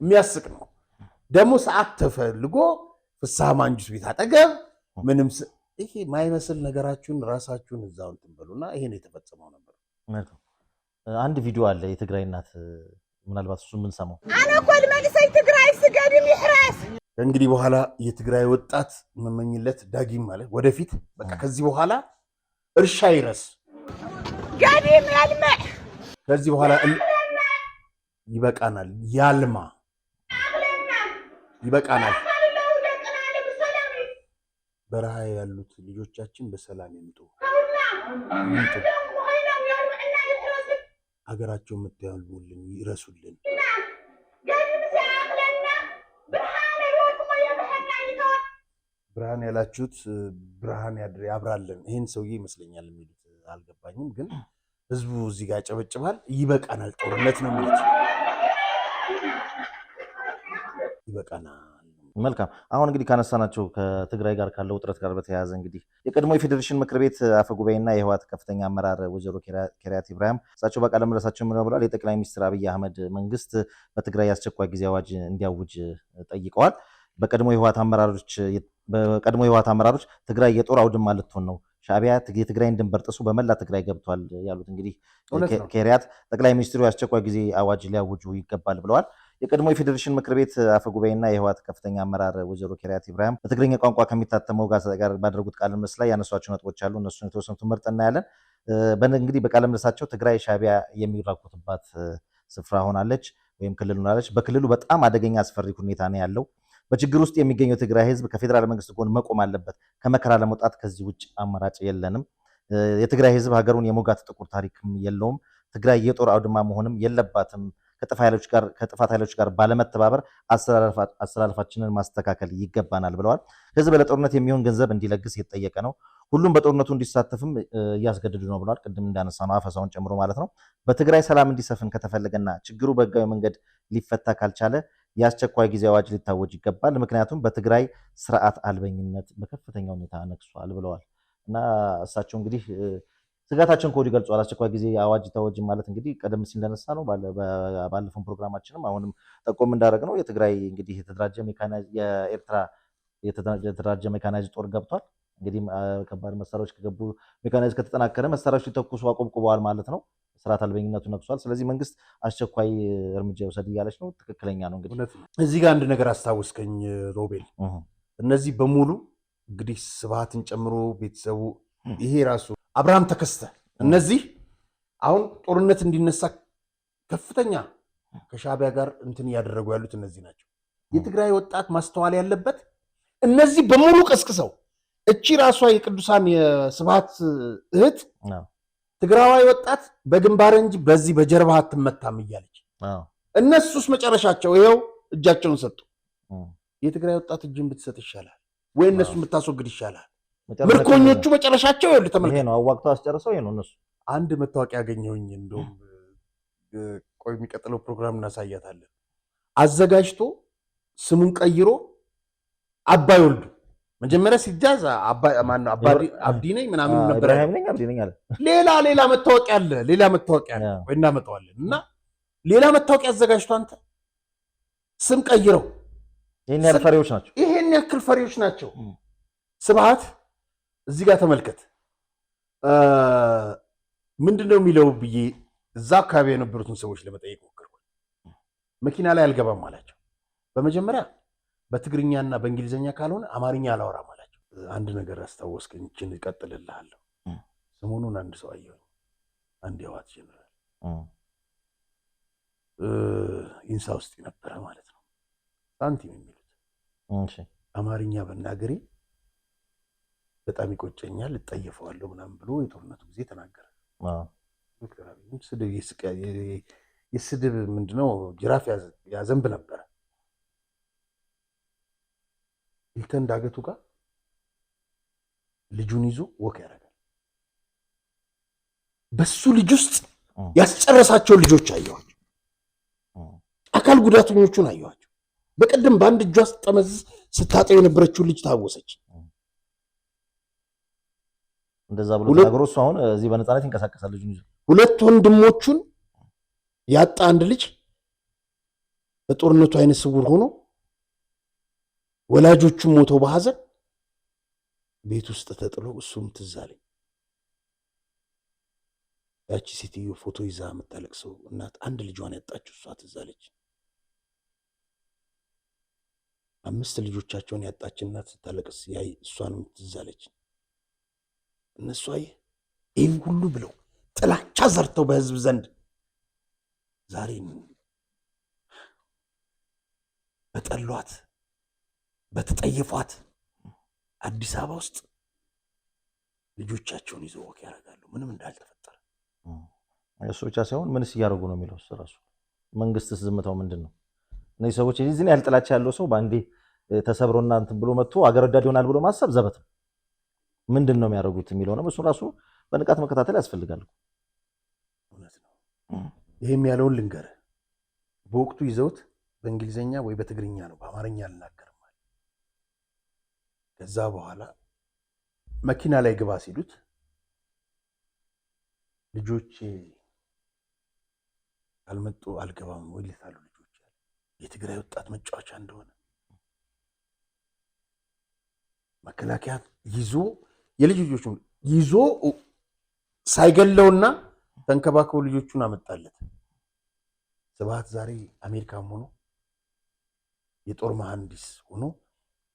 የሚያስቅ ነው። ደግሞ ሰዓት ተፈልጎ ፍስሐ ማንጁስ ቤት አጠገብ ምንም ይሄ ማይመስል ነገራችሁን ራሳችሁን እዛው እንትን በሉና ይሄ ነው የተፈጸመው ነበር። አንድ ቪዲዮ አለ የትግራይ እናት ምናልባት እሱ ምን ሰማው አና ኮል መልሰይ ትግራይ ስገድም ይሕረስ እንግዲህ በኋላ የትግራይ ወጣት መመኝለት ዳጊም ማለት ወደፊት በቃ ከዚህ በኋላ እርሻ ይረስ ገድም ያልመዕ ከዚህ በኋላ ይበቃናል ያልማ ይበቃናል በረሃ ያሉት ልጆቻችን በሰላም ይምጡ ሀገራቸው የምትያልሙልን ይረሱልን ብርሃን ያላችሁት ብርሃን ያብራልን ይሄን ሰውዬ ይመስለኛል የሚሉት አልገባኝም ግን ህዝቡ እዚህ ጋር ጨበጭባል ይበቃናል ጦርነት ነው የሚሉት ይበቃናል መልካም አሁን እንግዲህ ካነሳናቸው ከትግራይ ጋር ካለው ውጥረት ጋር በተያያዘ እንግዲህ የቀድሞ የፌዴሬሽን ምክር ቤት አፈጉባኤና የህወሓት ከፍተኛ አመራር ወይዘሮ ኬሪያት ኢብራሂም እሳቸው በቃለ ምልልሳቸው ምን ብለዋል? የጠቅላይ ሚኒስትር አብይ አህመድ መንግስት በትግራይ የአስቸኳይ ጊዜ አዋጅ እንዲያውጅ ጠይቀዋል። በቀድሞ የህወሓት አመራሮች ትግራይ የጦር አውድማ ልትሆን ነው፣ ሻዕቢያ የትግራይን ድንበር ጥሶ በመላ ትግራይ ገብቷል ያሉት እንግዲህ ኬሪያት ጠቅላይ ሚኒስትሩ የአስቸኳይ ጊዜ አዋጅ ሊያውጁ ይገባል ብለዋል። የቀድሞ የፌዴሬሽን ምክር ቤት አፈጉባኤና የህወሓት ከፍተኛ አመራር ወይዘሮ ኬሪያት ኢብራሂም በትግርኛ ቋንቋ ከሚታተመው ጋር ባደረጉት ቃለ ምልልስ ላይ ያነሷቸው ነጥቦች አሉ። እነሱን የተወሰኑትን መርጠን እናያለን። እንግዲህ በቃለ ምልልሳቸው ትግራይ ሻዕቢያ የሚራኮትባት ስፍራ ሆናለች ወይም ክልል ሆናለች። በክልሉ በጣም አደገኛ አስፈሪ ሁኔታ ነው ያለው። በችግር ውስጥ የሚገኘው ትግራይ ህዝብ ከፌዴራል መንግስት ጎን መቆም አለበት። ከመከራ ለመውጣት ከዚህ ውጭ አማራጭ የለንም። የትግራይ ህዝብ ሀገሩን የሞጋት ጥቁር ታሪክም የለውም። ትግራይ የጦር አውድማ መሆንም የለባትም። ከጥፋት ኃይሎች ጋር ባለመተባበር አስተላለፋችንን ማስተካከል ይገባናል ብለዋል። ህዝብ ለጦርነት የሚሆን ገንዘብ እንዲለግስ የተጠየቀ ነው። ሁሉም በጦርነቱ እንዲሳተፍም እያስገድዱ ነው ብለዋል። ቅድም እንዳነሳ ነው አፈሳውን ጨምሮ ማለት ነው። በትግራይ ሰላም እንዲሰፍን ከተፈለገና ችግሩ በህጋዊ መንገድ ሊፈታ ካልቻለ የአስቸኳይ ጊዜ አዋጅ ሊታወጅ ይገባል። ምክንያቱም በትግራይ ስርዓት አልበኝነት በከፍተኛ ሁኔታ ነግሷል ብለዋል። እና እሳቸው እንግዲህ ስጋታቸውን ከወዲሁ ገልጿል። አስቸኳይ ጊዜ አዋጅ ታወጅ ማለት እንግዲህ ቀደም ሲል እንደነሳ ነው ባለፈው ፕሮግራማችንም አሁንም ጠቆም እንዳደረግ ነው የትግራይ እንግዲህ የኤርትራ የተደራጀ ሜካናይዝ ጦር ገብቷል። እንግዲህ ከባድ መሳሪያዎች ከገቡ ሜካናይዝ ከተጠናከረ መሳሪያዎች ሊተኩሱ አቆብቁበዋል ማለት ነው። ስርዓት አልበኝነቱ ነግሷል። ስለዚህ መንግስት አስቸኳይ እርምጃ ይውሰድ እያለች ነው። ትክክለኛ ነው። እንግዲህ እዚህ ጋር አንድ ነገር አስታውስከኝ ሮቤል፣ እነዚህ በሙሉ እንግዲህ ስብሃትን ጨምሮ ቤተሰቡ ይሄ ራሱ አብርሃም ተከስተ እነዚህ አሁን ጦርነት እንዲነሳ ከፍተኛ ከሻዕቢያ ጋር እንትን እያደረጉ ያሉት እነዚህ ናቸው። የትግራይ ወጣት ማስተዋል ያለበት እነዚህ በሙሉ ቀስቅሰው እቺ ራሷ የቅዱሳን የስብሃት እህት ትግራዋይ ወጣት በግንባር እንጂ በዚህ በጀርባ አትመታም እያለች እነሱስ መጨረሻቸው ይኸው እጃቸውን ሰጡ። የትግራይ ወጣት እጅን ብትሰጥ ይሻላል ወይ እነሱን ብታስወግድ ይሻላል። ምርኮኞቹ መጨረሻቸው ይኸውልህ ተመልከት። ይሄ ነው አዋግተው አስጨርሰው። ይሄ ነው እነሱ አንድ መታወቂያ ያገኘሁኝ እንደውም ቆይ የሚቀጥለው ፕሮግራም እናሳያታለን። አዘጋጅቶ ስሙን ቀይሮ አባይ ወልዱ መጀመሪያ ሲጃዝ አብዲ ነኝ ምናምን ነበር። ሌላ መታወቂያ አለ ወይ እናመጣዋለን። እና ሌላ መታወቂያ አዘጋጅቶ አንተ ስም ቀይረው ይሄን ያክል ፈሪዎች ናቸው። ስብሃት እዚህ ጋር ተመልከት ምንድነው የሚለው ብዬ እዛ አካባቢ የነበሩትን ሰዎች ለመጠየቅ ሞከርኩ። መኪና ላይ አልገባም አላቸው። በመጀመሪያ በትግርኛና በእንግሊዝኛ ካልሆነ አማርኛ አላወራም አላቸው። አንድ ነገር አስታወስከኝ፣ እችን እቀጥልልሃለሁ። ሰሞኑን አንድ ሰው አየሁኝ፣ አንድ የህወሓት ጀነራል ኢንሳ ውስጥ ነበረ ማለት ነው። ሳንቲም የሚሉት አማርኛ በናገሬ በጣም ይቆጨኛል፣ እጠየፈዋለሁ ምናምን ብሎ የጦርነቱ ጊዜ ተናገረ። ዶክተር አብይ የስድብ ምንድነው ጅራፍ ያዘንብ ነበረ። ሂልተን ዳገቱ ጋር ልጁን ይዞ ወክ ያደርጋል። በሱ ልጅ ውስጥ ያስጨረሳቸው ልጆች አየኋቸው። አካል ጉዳተኞቹን አየኋቸው። በቀደም በአንድ እጇ ስትጠመዝዝ ስታጠው የነበረችው ልጅ ታወሰች። እንደዛ ብሎ ተናግሮ እሱ አሁን እዚህ በነፃነት ይንቀሳቀሳል ልጁን ይዞ። ሁለት ወንድሞቹን ያጣ አንድ ልጅ በጦርነቱ አይነ ስውር ሆኖ ወላጆቹም ሞተው በሐዘን ቤት ውስጥ ተጥሎ እሱም ትዝ አለኝ። ያቺ ሴትዮ ፎቶ ይዛ የምታለቅሰው እናት አንድ ልጇን ያጣችው እሷ ትዝ አለች። 5 ልጆቻቸውን ያጣች እናት ስታለቅስ ያይ እሷንም ትዝ አለች። እነሱ ይህን ሁሉ ብለው ጥላቻ ዘርተው በህዝብ ዘንድ ዛሬ በጠሏት በተጠየፏት አዲስ አበባ ውስጥ ልጆቻቸውን ይዘው ወክ ያደርጋሉ ምንም እንዳልተፈጠረ። እሱ ብቻ ሳይሆን ምንስ እያደረጉ ነው የሚለው እራሱ መንግስትስ ዝምታው ምንድን ነው? እነዚህ ሰዎች እዚህ ያህል ጥላቻ ያለው ሰው በአንዴ ተሰብሮና እንትን ብሎ መጥቶ አገር ወዳድ ይሆናል ብሎ ማሰብ ዘበት ነው። ምንድን ነው የሚያደርጉት የሚለው ነው። እሱ ራሱ በንቃት መከታተል ያስፈልጋል። እውነት ነው። ይሄም ያለውን ልንገርህ፣ በወቅቱ ይዘውት በእንግሊዘኛ ወይ በትግርኛ ነው በአማርኛ አልናገርም ማለት። ከዛ በኋላ መኪና ላይ ግባ ሲሉት ልጆች ካልመጡ አልገባም ወይ ልታሉ ልጆች የትግራይ ወጣት መጫወቻ እንደሆነ መከላከያ ይዞ የልጅ ልጆቹን ይዞ ሳይገለውና ተንከባከው ልጆቹን አመጣለት። ስብሃት ዛሬ አሜሪካም ሆኖ የጦር መሐንዲስ ሆኖ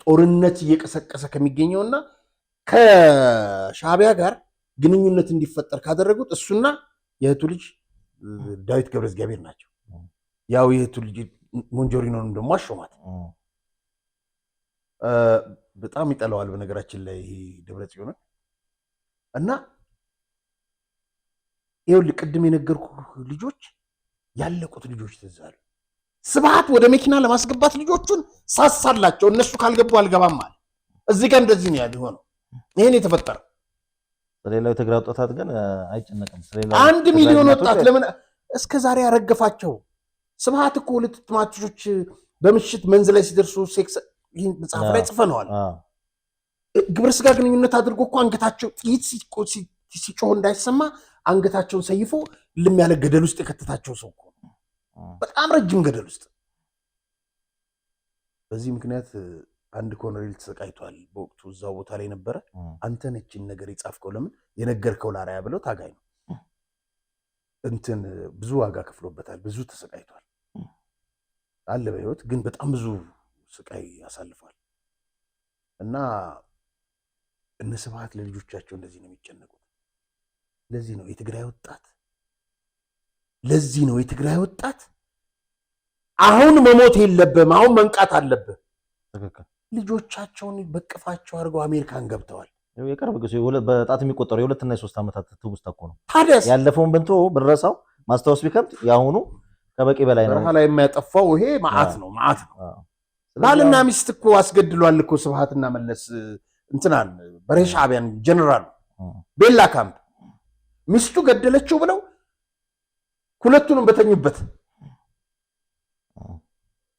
ጦርነት እየቀሰቀሰ ከሚገኘውና ከሻዕቢያ ጋር ግንኙነት እንዲፈጠር ካደረጉት እሱና የእህቱ ልጅ ዳዊት ገብረእግዚአብሔር ናቸው። ያው የእህቱ ልጅ ሞንጆሪኖንም ደግሞ አሾማት። በጣም ይጠላዋል በነገራችን ላይ ደብረጽዮን እና ይኸውልህ ቅድም የነገርኩ ልጆች ያለቁት ልጆች ትዝ አሉ። ስብሃት ወደ መኪና ለማስገባት ልጆቹን ሳሳላቸው እነሱ ካልገቡ አልገባም አለ። እዚህ ጋር እንደዚህ ነው ያለው። ይሄን የተፈጠረው ስለሌላው የትግራይ ወጣት ግን አይጨነቅም። 1 ሚሊዮን ወጣት ለምን እስከ ዛሬ ያረገፋቸው? ስብሃት እኮ 2 ትማቾች በምሽት መንዝ ላይ ሲደርሱ ሴክስ ይህን መጽሐፍ ላይ ጽፈነዋል። ግብረ ስጋ ግንኙነት አድርጎ እኮ አንገታቸው ጥይት ሲጮህ እንዳይሰማ አንገታቸውን ሰይፎ ልም ያለ ገደል ውስጥ የከተታቸው ሰው እኮ በጣም ረጅም ገደል ውስጥ። በዚህ ምክንያት አንድ ኮሎኔል ተሰቃይቷል። በወቅቱ እዛው ቦታ ላይ ነበረ። አንተ ነችን ነገር የጻፍከው ለምን የነገርከው ላራያ ብለው ታጋይ ነው እንትን ብዙ ዋጋ ከፍሎበታል። ብዙ ተሰቃይቷል አለ በህይወት ግን በጣም ብዙ ስቃይ ያሳልፋል። እና እነ ስብሃት ለልጆቻቸው እንደዚህ ነው የሚጨነቁት። ለዚህ ነው የትግራይ ወጣት አሁን መሞት የለብህም አሁን መንቃት አለብህ። ልጆቻቸውን በቅፋቸው አድርገው አሜሪካን ገብተዋል። የቅርብ ጊዜ በጣት የሚቆጠሩ የ2 እና የ3 ዓመታት ትውስታ እኮ ነው። ታዲያስ ያለፈውን ብንቶ ብንረሳው ማስታወስ ቢከብድ የአሁኑ ከበቂ በላይ ነው። በረሃ ላይ የሚያጠፋው ይሄ መዓት ነው። ባልና ሚስት እኮ አስገድሏል እኮ ስብሃትና መለስ እንትናን በሬ ሻዕቢያን ጀነራል ቤላ ካምፕ ሚስቱ ገደለችው ብለው ሁለቱንም በተኙበት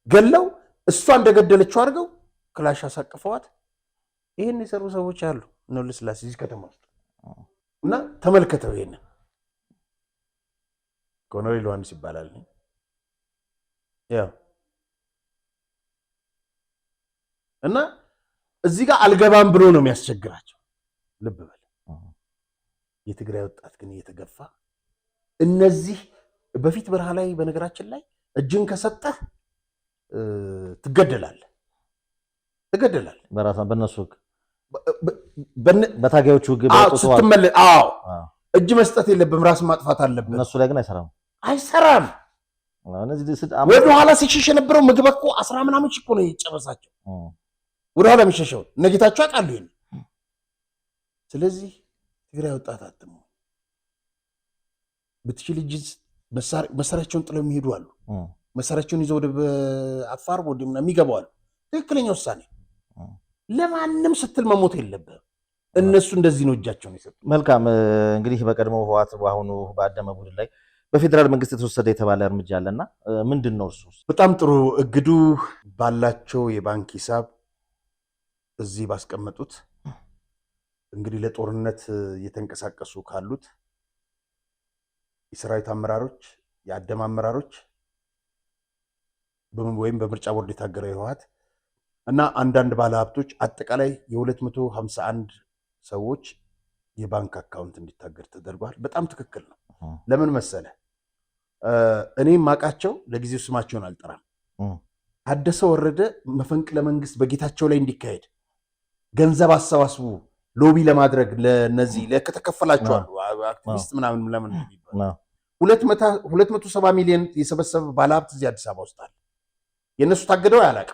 ገለው እሷ እንደገደለችው አድርገው ክላሽ አሳቅፈዋት። ይሄን የሰሩ ሰዎች አሉ ነው ለስላሴ እዚህ ከተማ ውስጥ እና ተመልከተው። ይሄን ኮሎኔል ዮሐንስ ይባላል። ያው እና እዚህ ጋር አልገባም ብሎ ነው የሚያስቸግራቸው። ልብ በል የትግራይ ወጣት ግን እየተገፋ እነዚህ በፊት በረሃ ላይ በነገራችን ላይ እጅን ከሰጠህ ትገደላለህ። በራሳ በነሱ በታጋዮቹ ግብ ስትመለስ እጅ መስጠት የለብህም ራስ ማጥፋት አለብህ። እነሱ ላይ ግን አይሰራም። ወደ ኋላ ሲሸሽ የነበረው ምግብ እኮ 10 ምናምን እኮ ነው የጨረሳቸው። ወደ ኋላ የሚሸሸው ነጌታቸው ያውቃሉ ይሄን። ስለዚህ ትግራይ ወጣት አትሙ ብትችል እጅ መሳሪያቸውን ጥለው የሚሄዱ አሉ። መሳሪያቸውን ይዘው ወደ አፋር ወደ ምናምን የሚገቡ አሉ። ትክክለኛ ውሳኔ። ለማንም ስትል መሞት የለብህም። እነሱ እንደዚህ ነው እጃቸውን የሰጡት። መልካም እንግዲህ በቀድሞ ህወሓት በአሁኑ በአደመ ቡድን ላይ በፌዴራል መንግስት የተወሰደ የተባለ እርምጃ አለና ምንድን ነው እሱ? በጣም ጥሩ። እግዱ ባላቸው የባንክ ሂሳብ እዚህ ባስቀመጡት እንግዲህ ለጦርነት እየተንቀሳቀሱ ካሉት የሰራዊት አመራሮች፣ የአደም አመራሮች ወይም በምርጫ ቦርድ የታገረ ህወሓት እና አንዳንድ ባለሀብቶች አጠቃላይ የ251 ሰዎች የባንክ አካውንት እንዲታገድ ተደርጓል። በጣም ትክክል ነው። ለምን መሰለ? እኔም ማቃቸው ለጊዜው ስማቸውን አልጠራም። ታደሰ ወረደ መፈንቅለ መንግስት በጌታቸው ላይ እንዲካሄድ ገንዘብ አሰባስቡ ሎቢ ለማድረግ ለነዚህ ለከተከፈላቸው አሉ አክቲቪስት ምናምን ለምን ይባላል 270 ሚሊዮን የሰበሰበ ባለሀብት እዚህ አዲስ አበባ ውስጥ አለ። የነሱ ታገደው ያላቀ።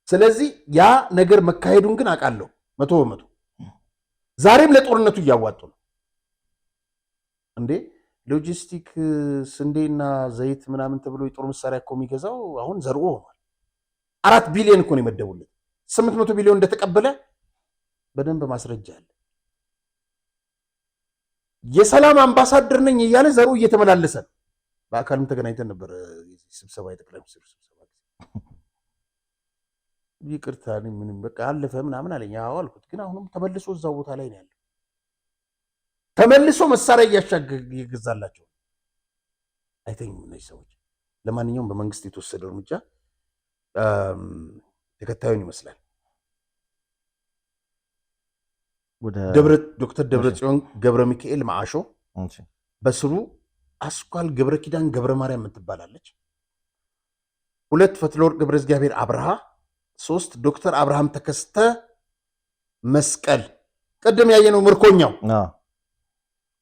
ስለዚህ ያ ነገር መካሄዱን ግን አውቃለሁ 100%። ዛሬም ለጦርነቱ እያዋጡ ነው እንዴ። ሎጂስቲክ ስንዴና ዘይት ምናምን ተብሎ የጦር መሳሪያ እኮ የሚገዛው አሁን ዘርኦ ሆኗል። 4 ቢሊዮን እኮ ነው የመደቡለት። 800 ቢሊዮን እንደተቀበለ በደንብ ማስረጃ አለ። የሰላም አምባሳደር ነኝ እያለ ዘሩ እየተመላለሰ ነው። በአካልም ተገናኝተን ነበር ስብሰባ የጠቅላይ ሚኒስትሩ ስብሰባ ይቅርታ ምንም በቃ አለፈ ምናምን አለኝ። አዎ አልኩት። ግን አሁንም ተመልሶ እዛው ቦታ ላይ ነው ያለው። ተመልሶ መሳሪያ እየገዛላቸው አይተኙም እነዚህ ሰዎች። ለማንኛውም በመንግስት የተወሰደው እርምጃ ተከታዩን ይመስላል። ዶክተር ደብረጽዮን ገብረ ሚካኤል ማዓሾ በስሩ አስኳል ገብረ ኪዳን ገብረ ማርያም የምትባላለች፣ 2 ፈትለወርቅ ገብረ እግዚአብሔር አብርሃ፣ 3 ዶክተር አብርሃም ተከስተ መስቀል ቀደም ያየነው ምርኮኛው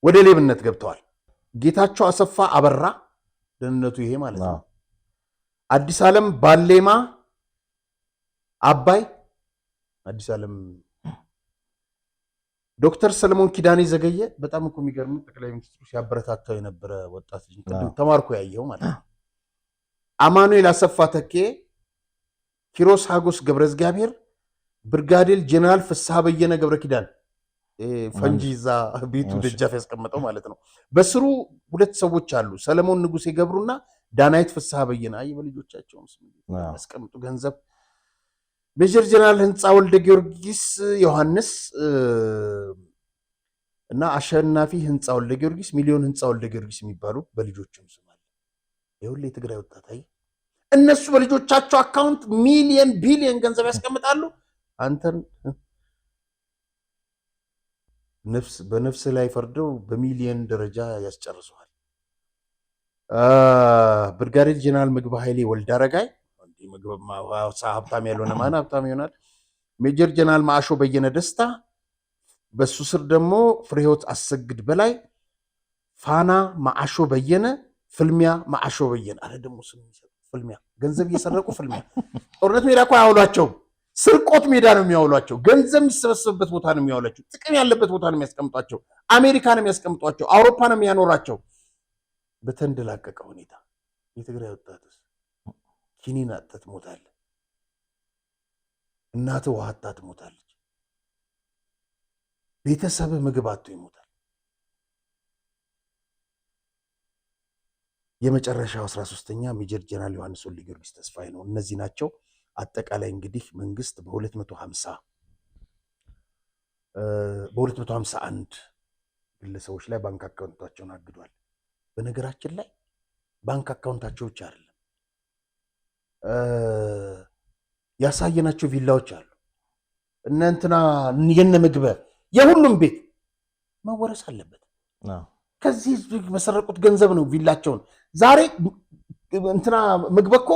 ወደ ሌብነት ገብተዋል። ጌታቸው አሰፋ አበራ ደህንነቱ ይሄ ማለት ነው። አዲስ ዓለም ባሌማ አባይ አዲስ ዓለም ዶክተር ሰለሞን ኪዳኔ ዘገየ በጣም እኮ የሚገርም ጠቅላይ ሚኒስትሩ ሲያበረታታው የነበረ ወጣት ልጅ ቅድም ተማርኮ ያየው ማለት ነው። አማኑኤል አሰፋ ተኬ፣ ኪሮስ ሀጎስ ገብረ እግዚአብሔር፣ ብርጋዴር ጀነራል ፍስሐ በየነ ገብረ ኪዳን ፈንጂ ይዛ ቤቱ ደጃፍ ያስቀመጠው ማለት ነው። በስሩ 2 ሰዎች አሉ፣ ሰለሞን ንጉሴ ገብሩና ዳናይት ፍስሐ በየነ። አይ በልጆቻቸውም ስም ያስቀምጡ ገንዘብ። ሜጀር ጀነራል ህንፃ ወልደ ጊዮርጊስ ዮሐንስ እና አሸናፊ ህንፃ ወልደ ጊዮርጊስ፣ ሚሊዮን ህንፃ ወልደ ጊዮርጊስ የሚባሉ በልጆችም ስም አለ። ይኸውልህ የትግራይ ወጣት አይ እነሱ በልጆቻቸው አካውንት ሚሊየን ቢሊየን ገንዘብ ያስቀምጣሉ። አንተን በነፍስ ላይ ፈርደው በሚሊየን ደረጃ ያስጨርሰዋል። ብርጋዴር ጀነራል ምግብ ኃይሌ ወልደ አረጋይ ሀብታም ያልሆነ ማን ሀብታም ይሆናል? ሜጀር ጀነራል ማዓሾ በየነ ደስታ፣ በሱ ስር ደግሞ ፍሬህይወት አሰግድ በላይ፣ ፋና ማዓሾ በየነ፣ ፍልሚያ ማዓሾ በየነ። አረ ደግሞ ስም ፍልሚያ ገንዘብ እየሰረቁ ፍልሚያ ጦርነት ሜዳ እኮ አያውሏቸውም። ስርቆት ሜዳ ነው የሚያውሏቸው። ገንዘብ የሚሰበሰብበት ቦታ ነው የሚያውሏቸው። ጥቅም ያለበት ቦታ ነው የሚያስቀምጧቸው። አሜሪካ ነው የሚያስቀምጧቸው። አውሮፓ ነው የሚያኖራቸው። በተንደላቀቀ ሁኔታ የትግራይ ወጣትስ ኪኒን አጥተህ ትሞታለህ። እናትህ ውሃ አጥታ ትሞታለች። ቤተሰብህ ምግብ አጥቶ ይሞታል። የመጨረሻው 13ኛ ሜጀር ጀነራል ዮሐንስ ወልደ ጊዮርጊስ ተስፋዬ ነው። እነዚህ ናቸው። አጠቃላይ እንግዲህ መንግስት በ251 ግለሰቦች ላይ ባንክ አካውንታቸውን አግዷል። በነገራችን ላይ ባንክ አካውንታቸው ብቻ አይደለም ያሳየናቸው ቪላዎች አሉ። እነ እንትና የነ ምግበ የሁሉም ቤት መወረስ አለበት። ከዚህ መሰረቁት ገንዘብ ነው ቪላቸውን። ዛሬ እንትና ምግበ እኮ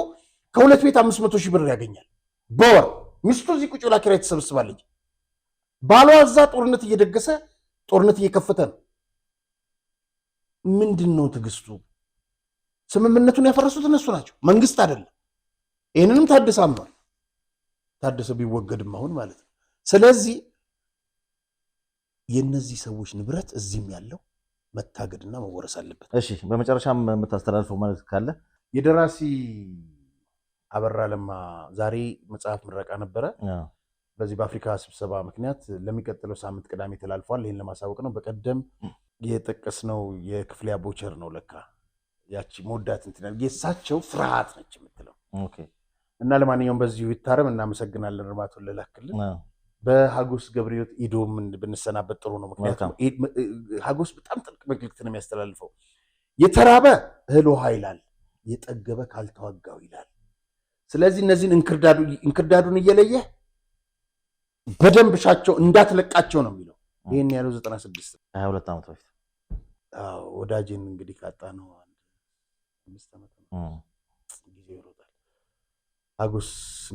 ከ2 ቤት 500 ሺህ ብር ያገኛል በወር። ሚስቱ እዚህ ቁጭ ብላ ኪራይ ትሰበስባለች። ባሏ እዛ ጦርነት እየደገሰ ጦርነት እየከፈተ ነው። ምንድን ነው ትዕግስቱ? ስምምነቱን ያፈረሱት እነሱ ናቸው፣ መንግስት አይደለም። ይህንንም ታደሰ አምኗል። ታደሰ ቢወገድም አሁን ማለት ነው። ስለዚህ የነዚህ ሰዎች ንብረት እዚህም ያለው መታገድና መወረስ አለበት። እሺ፣ በመጨረሻም የምታስተላልፈው ማለት ካለ? የደራሲ አበራ ለማ ዛሬ መጽሐፍ ምረቃ ነበረ። በዚህ በአፍሪካ ስብሰባ ምክንያት ለሚቀጥለው ሳምንት ቅዳሜ ተላልፏል። ይህን ለማሳወቅ ነው። በቀደም የጠቀስነው የክፍሊያ ቦቸር ነው ለካ ያቺ መወዳት እንትን የእሳቸው ፍርሃት ነች የምትለው እና ለማንኛውም በዚሁ ይታረም። እናመሰግናለን። እርማቱን ልላክልን። በሀጎስ ገብረሕይወት ኢዶም ብንሰናበት ጥሩ ነው። ምክንያቱም ሀጎስ በጣም ጥልቅ መልዕክት ነው የሚያስተላልፈው። የተራበ እህል ውሃ ይላል፣ የጠገበ ካልተዋጋው ይላል። ስለዚህ እነዚህን እንክርዳዱን እየለየህ በደንብ ሻቸው እንዳትለቃቸው ነው የሚለው። ይሄን ያለው 96 22 ዓመት በፊት ወዳጄን እንግዲህ ካጣ ነው 5 ዓመት ነው። ጊዜ ይሮጣል። አጉስ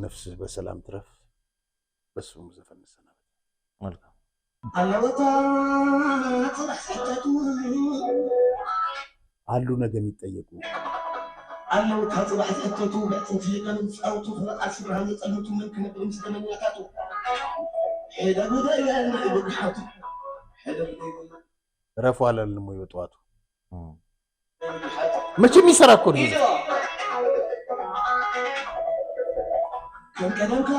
ነፍስህ በሰላም ትረፍ። በሱም ዘፈን ሰናበት። መልካም አሉ ነገ የሚጠየቁ አለው ታጽባህ ተተቱ በጥንት የቀን ጻውቱ ፈቃስ ብርሃን የጸሎቱ መልክ ነብም ስለመኛታቱ ሄደ ጉዳያን ይብቃቱ ሄደ ጉዳያን ረፉ አላልንም ወይ በጠዋቱ መቼም ይሰራ እኮ ነው። ከንከደንካ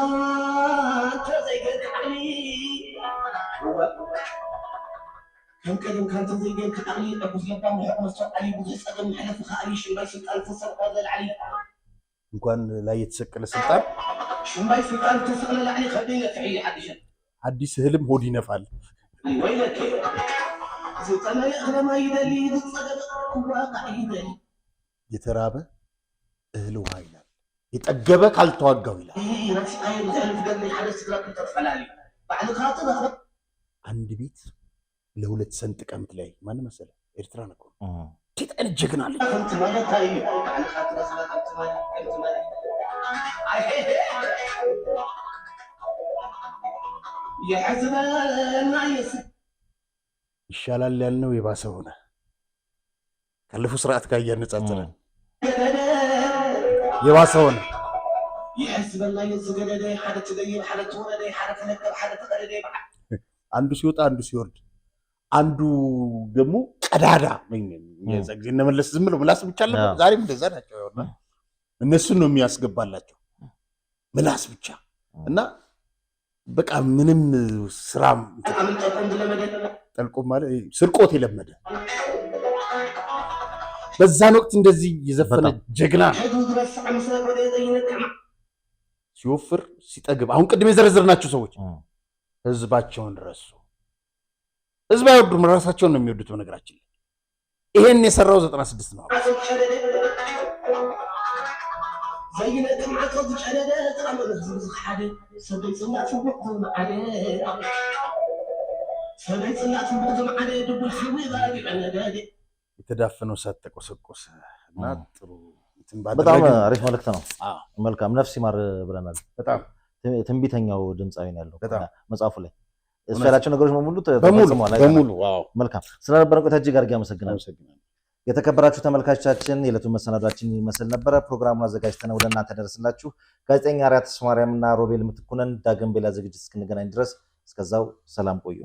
ተዘይገድኒ كم كانت تزيد كعلي أبو سلطان محمد علي أبو سلطان محلف خالي شمباي سلطان تسرق هذا العلي እንኳን ላይ የተሰቀለ ስልጣን شمباي سلطان تسرق العلي خلينا تعي حديثا አዲስ ህልም ሆድ ይነፋል። وينك سلطان يا ما يدلي تصدق واقع يدلي የተራበ እህል ውሃ ይላል። የጠገበ ካልተዋጋው ይላል። نفسي قايل زعلت قال لي حدث لك تفعلالي بعد خاطر አንድ ቤት ለሁለት ሰንጥቀ ምትለይ ማን መሰለ? ኤርትራ ነው። ቲጣን ጀግናለች። كنت ما تاي على خاطر اسمع كنت ما يا حزبنا يسد ይሻላል ያልነው የባሰ ሆነ። ካለፈው ስርዓት ጋር እያነጻጸረ የባሰ ሆነ። يحسبنا يسجد حدا تدين حدا تولد حدا تنكر حدا تقلد አንዱ ሲወጣ አንዱ ሲወርድ አንዱ ደግሞ ቀዳዳ የዘግዝ እነመለስ ዝም ብሎ ምላስ ብቻ አለ። ዛሬም እንደዛ ናቸው። ያውና እነሱን ነው የሚያስገባላቸው ምላስ ብቻ እና በቃ ምንም ስራም ጠልቆ ማለት ስርቆት የለመደ በዛን ወቅት እንደዚህ የዘፈነ ጀግና ሲወፍር ሲጠግብ አሁን ቅድም የዘረዘርናቸው ሰዎች ህዝባቸውን ረሱ። ህዝብ አይወዱም፣ ራሳቸውን ነው የሚወዱት። በነገራችን ላይ ይሄን የሰራው 96 ነው። የተዳፈነው እሳት ተቆሰቆሰ እና ጥሩ በጣም አሪፍ መልእክት ነው። መልካም ነፍስ ይማር ብለናል። በጣም ትንቢተኛው ድምጻዊ ነው ያለው መጽሐፉ ላይ እሱ ያላቸው ነገሮች በሙሉ ዋው መልካም ስለነበረ ቆይታ እጅግ አድርጌ አመሰግናለሁ። የተከበራችሁ ተመልካቾቻችን የዕለቱ መሰናዷችን ይመስል ነበረ። ፕሮግራሙን አዘጋጅተን ወደ እናንተ ደረስላችሁ ጋዜጠኛ አርያት ማርያምና ሮቤል ምትኩነን ዳግም በሌላ ዝግጅት እስክንገናኝ ድረስ እስከዛው ሰላም ቆዩ።